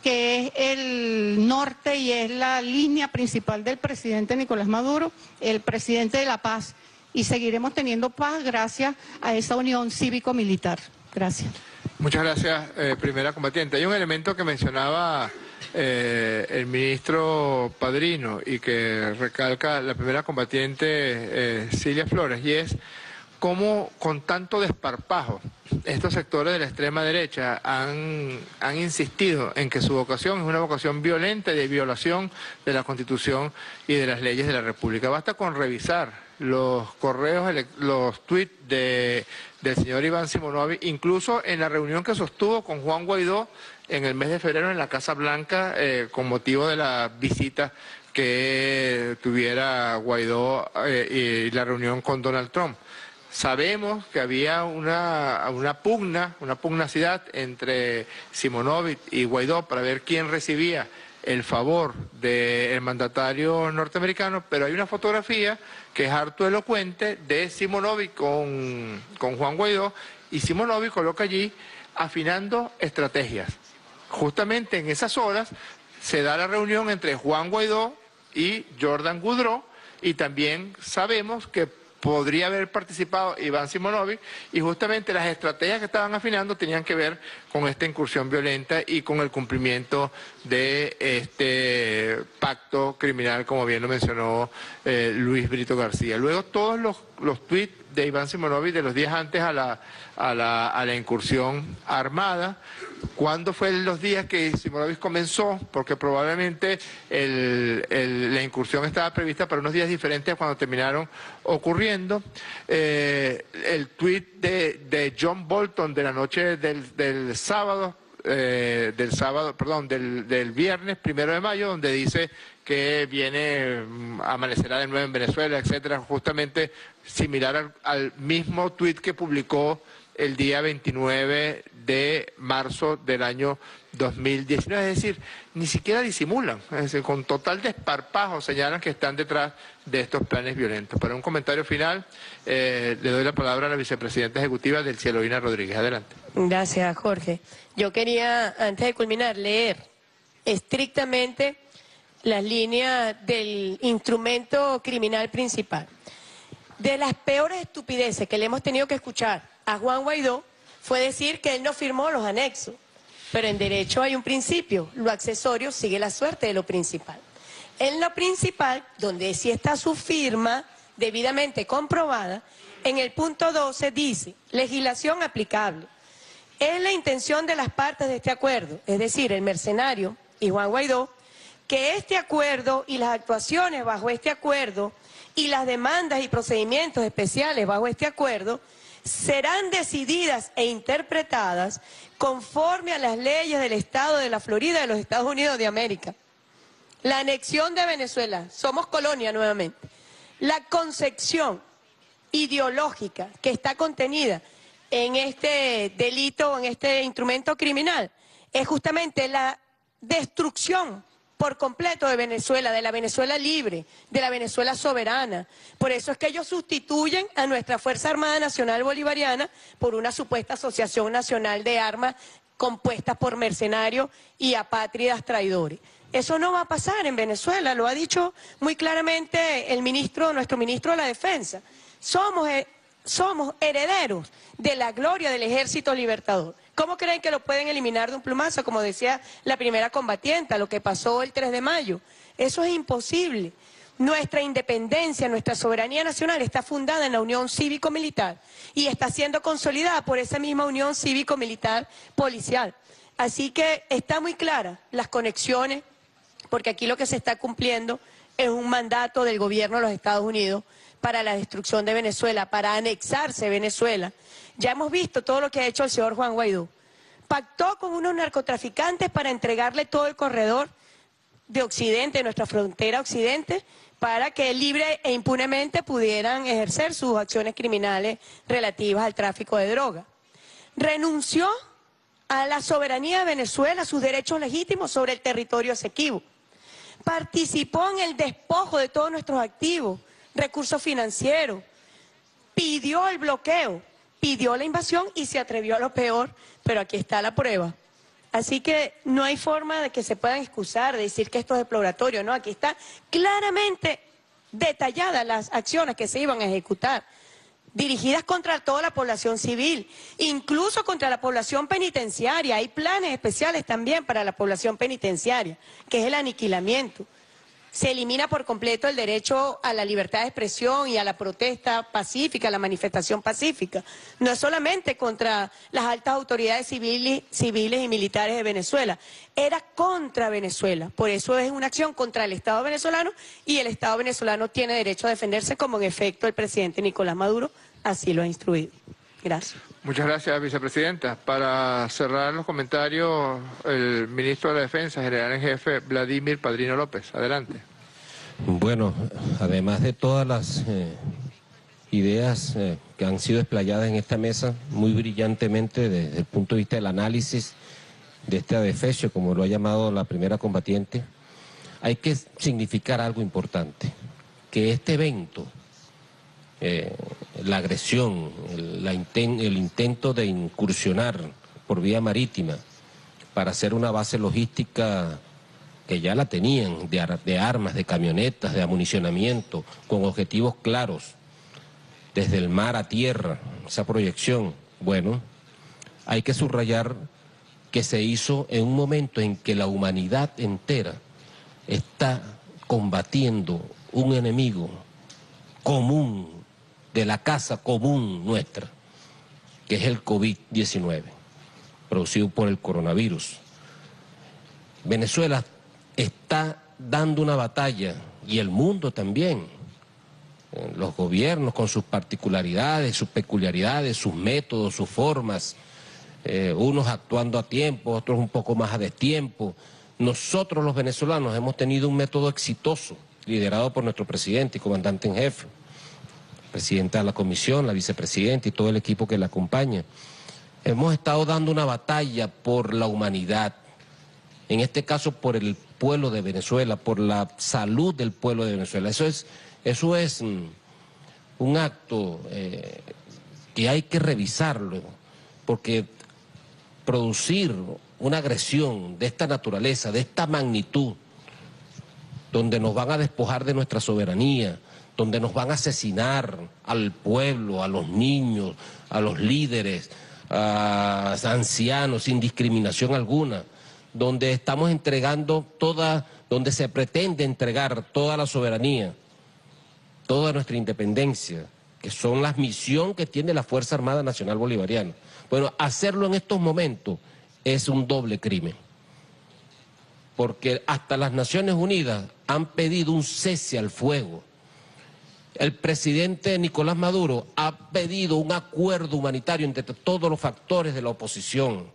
que es el norte y es la línea principal del presidente Nicolás Maduro, el presidente de la paz. Y seguiremos teniendo paz gracias a esa unión cívico-militar. Gracias. Muchas gracias, primera combatiente. Hay un elemento que mencionaba el ministro Padrino y que recalca la primera combatiente Cilia Flores, y es cómo con tanto desparpajo estos sectores de la extrema derecha han insistido en que su vocación es una vocación violenta y de violación de la Constitución y de las leyes de la República. Basta con revisar los correos, los tuits del señor Iván Simonovic, incluso en la reunión que sostuvo con Juan Guaidó en el mes de febrero en la Casa Blanca con motivo de la visita que tuviera Guaidó y la reunión con Donald Trump. Sabemos que había una pugnacidad entre Simonovic y Guaidó para ver quién recibía el favor del mandatario norteamericano, pero hay una fotografía que es harto elocuente de Simonovic con Juan Guaidó, y Simonovic coloca allí afinando estrategias. Justamente en esas horas se da la reunión entre Juan Guaidó y Jordan Goudreau, y también sabemos que podría haber participado Iván Simonovic, y justamente las estrategias que estaban afinando tenían que ver con esta incursión violenta y con el cumplimiento de este pacto criminal, como bien lo mencionó Luis Brito García. Luego todos los tuits de Iván Simonovic de los días antes a la incursión armada. ¿Cuándo fue los días que Simonovic comenzó? Porque probablemente la incursión estaba prevista para unos días diferentes a cuando terminaron ocurriendo. El tuit de John Bolton de la noche del viernes 1 de mayo, donde dice que amanecerá de nuevo en Venezuela, etcétera, justamente similar al mismo tuit que publicó el día 29 de marzo del año 2019, es decir, ni siquiera disimulan, es decir, con total desparpajo señalan que están detrás de estos planes violentos. Para un comentario final, le doy la palabra a la vicepresidenta ejecutiva del Cielovina Rodríguez. Adelante. Gracias, Jorge. Yo quería, antes de culminar, leer estrictamente las líneas del instrumento criminal principal. De las peores estupideces que le hemos tenido que escuchar a Juan Guaidó fue decir que él no firmó los anexos. Pero en derecho hay un principio, lo accesorio sigue la suerte de lo principal. En lo principal, donde sí está su firma debidamente comprobada, en el punto 12 dice, legislación aplicable. Es la intención de las partes de este acuerdo, es decir, el mercenario y Juan Guaidó, que este acuerdo y las actuaciones bajo este acuerdo y las demandas y procedimientos especiales bajo este acuerdo serán decididas e interpretadas conforme a las leyes del Estado de la Florida de los Estados Unidos de América. La anexión de Venezuela, somos colonia nuevamente. La concepción ideológica que está contenida en este delito, en este instrumento criminal, es justamente la destrucción por completo de Venezuela, de la Venezuela libre, de la Venezuela soberana. Por eso es que ellos sustituyen a nuestra Fuerza Armada Nacional Bolivariana por una supuesta Asociación Nacional de Armas compuesta por mercenarios y apátridas traidores. Eso no va a pasar en Venezuela, lo ha dicho muy claramente el ministro, nuestro ministro de la Defensa. Somos herederos de la gloria del Ejército Libertador. ¿Cómo creen que lo pueden eliminar de un plumazo, como decía la primera combatienta, lo que pasó el 3 de mayo? Eso es imposible. Nuestra independencia, nuestra soberanía nacional está fundada en la Unión Cívico-Militar y está siendo consolidada por esa misma Unión Cívico-Militar policial. Así que está muy clara las conexiones, porque aquí lo que se está cumpliendo es un mandato del gobierno de los Estados Unidos para la destrucción de Venezuela, para anexarse Venezuela. Ya hemos visto todo lo que ha hecho el señor Juan Guaidó. Pactó con unos narcotraficantes para entregarle todo el corredor de Occidente, de nuestra frontera Occidente, para que libre e impunemente pudieran ejercer sus acciones criminales relativas al tráfico de droga. Renunció a la soberanía de Venezuela, a sus derechos legítimos sobre el territorio Esequibo. Participó en el despojo de todos nuestros activos, recursos financieros, pidió el bloqueo, pidió la invasión y se atrevió a lo peor, pero aquí está la prueba. Así que no hay forma de que se puedan excusar, de decir que esto es exploratorio, no, aquí está claramente detalladas las acciones que se iban a ejecutar, dirigidas contra toda la población civil, incluso contra la población penitenciaria. Hay planes especiales también para la población penitenciaria, que es el aniquilamiento. Se elimina por completo el derecho a la libertad de expresión y a la protesta pacífica, a la manifestación pacífica. No es solamente contra las altas autoridades civiles y militares de Venezuela, era contra Venezuela. Por eso es una acción contra el Estado venezolano y el Estado venezolano tiene derecho a defenderse, como en efecto el presidente Nicolás Maduro así lo ha instruido. Gracias. Muchas gracias, vicepresidenta. Para cerrar los comentarios, el ministro de la Defensa, general en jefe Vladimir Padrino López. Adelante. Bueno, además de todas las ideas que han sido explayadas en esta mesa, muy brillantemente desde el punto de vista del análisis de este adefesio, como lo ha llamado la primera combatiente, hay que significar algo importante, que este evento, la agresión, el intento de incursionar por vía marítima para hacer una base logística que ya la tenían, de armas, de camionetas, de amunicionamiento, con objetivos claros, desde el mar a tierra, esa proyección, bueno, hay que subrayar que se hizo en un momento en que la humanidad entera está combatiendo un enemigo común, de la casa común nuestra, que es el COVID-19, producido por el coronavirus. Venezuela está dando una batalla, y el mundo también, los gobiernos con sus particularidades, sus peculiaridades, sus métodos, sus formas, unos actuando a tiempo, otros un poco más a destiempo. Nosotros los venezolanos hemos tenido un método exitoso, liderado por nuestro presidente y comandante en jefe, presidenta de la comisión, la vicepresidenta y todo el equipo que la acompaña. Hemos estado dando una batalla por la humanidad, en este caso por el pueblo de Venezuela, por la salud del pueblo de Venezuela. Eso es un acto que hay que revisarlo, porque producir una agresión de esta naturaleza, de esta magnitud, donde nos van a despojar de nuestra soberanía, donde nos van a asesinar al pueblo, a los niños, a los líderes, a ancianos, sin discriminación alguna, donde estamos entregando donde se pretende entregar toda la soberanía, toda nuestra independencia, que son la misión que tiene la Fuerza Armada Nacional Bolivariana. Bueno, hacerlo en estos momentos es un doble crimen, porque hasta las Naciones Unidas han pedido un cese al fuego. El presidente Nicolás Maduro ha pedido un acuerdo humanitario entre todos los factores de la oposición.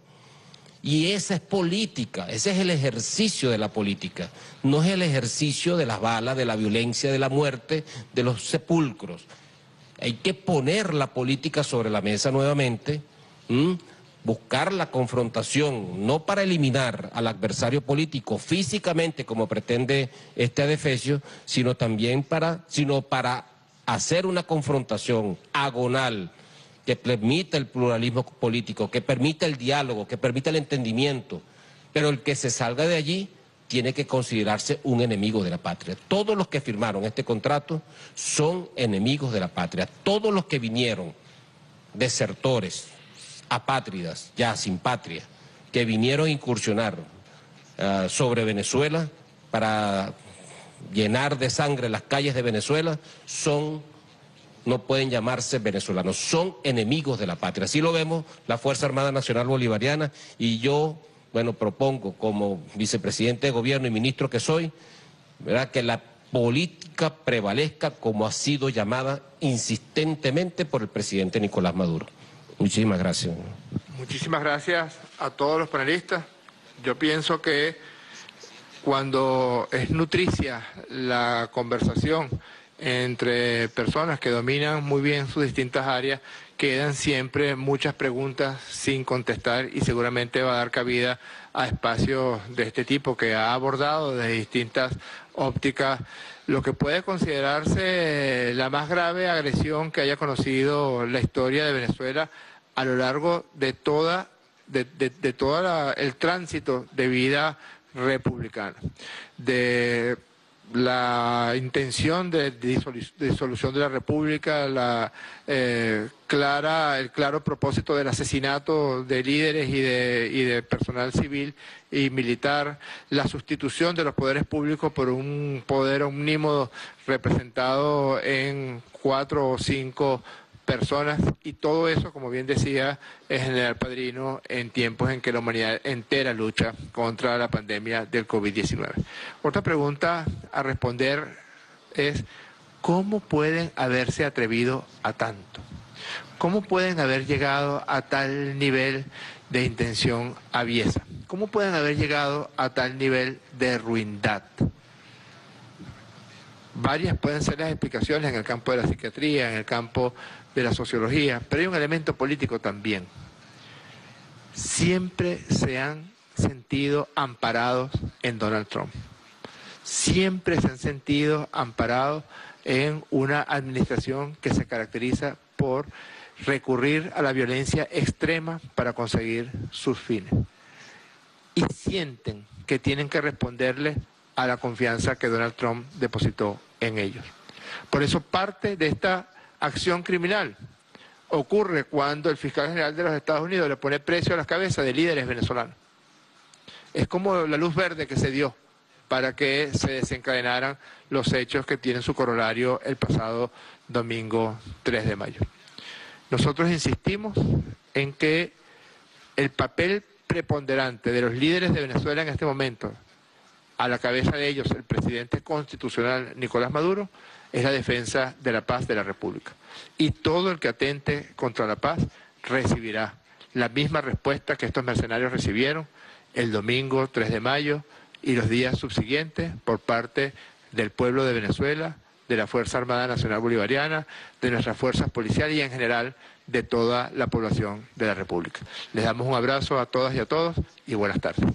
Y esa es política, ese es el ejercicio de la política, no es el ejercicio de las balas, de la violencia, de la muerte, de los sepulcros. Hay que poner la política sobre la mesa nuevamente, buscar la confrontación, no para eliminar al adversario político físicamente como pretende este adefesio, sino también para hacer una confrontación agonal que permita el pluralismo político, que permita el diálogo, que permita el entendimiento, pero el que se salga de allí tiene que considerarse un enemigo de la patria. Todos los que firmaron este contrato son enemigos de la patria, todos los que vinieron, desertores, apátridas, ya sin patria, que vinieron a incursionar sobre Venezuela para llenar de sangre las calles de Venezuela, no pueden llamarse venezolanos, son enemigos de la patria. Así lo vemos la Fuerza Armada Nacional Bolivariana, y yo, propongo como vicepresidente de gobierno y ministro que soy, ¿verdad?, que la política prevalezca como ha sido llamada insistentemente por el presidente Nicolás Maduro. Muchísimas gracias. Muchísimas gracias a todos los panelistas. Yo pienso que cuando es nutricia la conversación entre personas que dominan muy bien sus distintas áreas, quedan siempre muchas preguntas sin contestar, y seguramente va a dar cabida a espacios de este tipo que ha abordado desde distintas ópticas lo que puede considerarse la más grave agresión que haya conocido la historia de Venezuela a lo largo de todo el tránsito de vida republicana, de la intención de disolución de la República, el claro propósito del asesinato de líderes y de personal civil y militar, la sustitución de los poderes públicos por un poder omnímodo representado en 4 o 5 personas, y todo eso, como bien decía el general Padrino, en tiempos en que la humanidad entera lucha contra la pandemia del COVID-19. Otra pregunta a responder es: ¿cómo pueden haberse atrevido a tanto? ¿Cómo pueden haber llegado a tal nivel de intención aviesa? ¿Cómo pueden haber llegado a tal nivel de ruindad? Varias pueden ser las explicaciones en el campo de la psiquiatría, en el campo de la sociología, pero hay un elemento político también. Siempre se han sentido amparados en Donald Trump. Siempre se han sentido amparados en una administración que se caracteriza por recurrir a la violencia extrema para conseguir sus fines. Y sienten que tienen que responderle a la confianza que Donald Trump depositó en ellos. Por eso parte de esta acción criminal ocurre cuando el fiscal general de los Estados Unidos le pone precio a las cabezas de líderes venezolanos. Es como la luz verde que se dio para que se desencadenaran los hechos que tienen su corolario el pasado domingo 3 de mayo. Nosotros insistimos en que el papel preponderante de los líderes de Venezuela en este momento, a la cabeza de ellos el presidente constitucional Nicolás Maduro, es la defensa de la paz de la República. Y todo el que atente contra la paz recibirá la misma respuesta que estos mercenarios recibieron el domingo 3 de mayo y los días subsiguientes por parte del pueblo de Venezuela, de la Fuerza Armada Nacional Bolivariana, de nuestras fuerzas policiales y en general de toda la población de la República. Les damos un abrazo a todas y a todos y buenas tardes.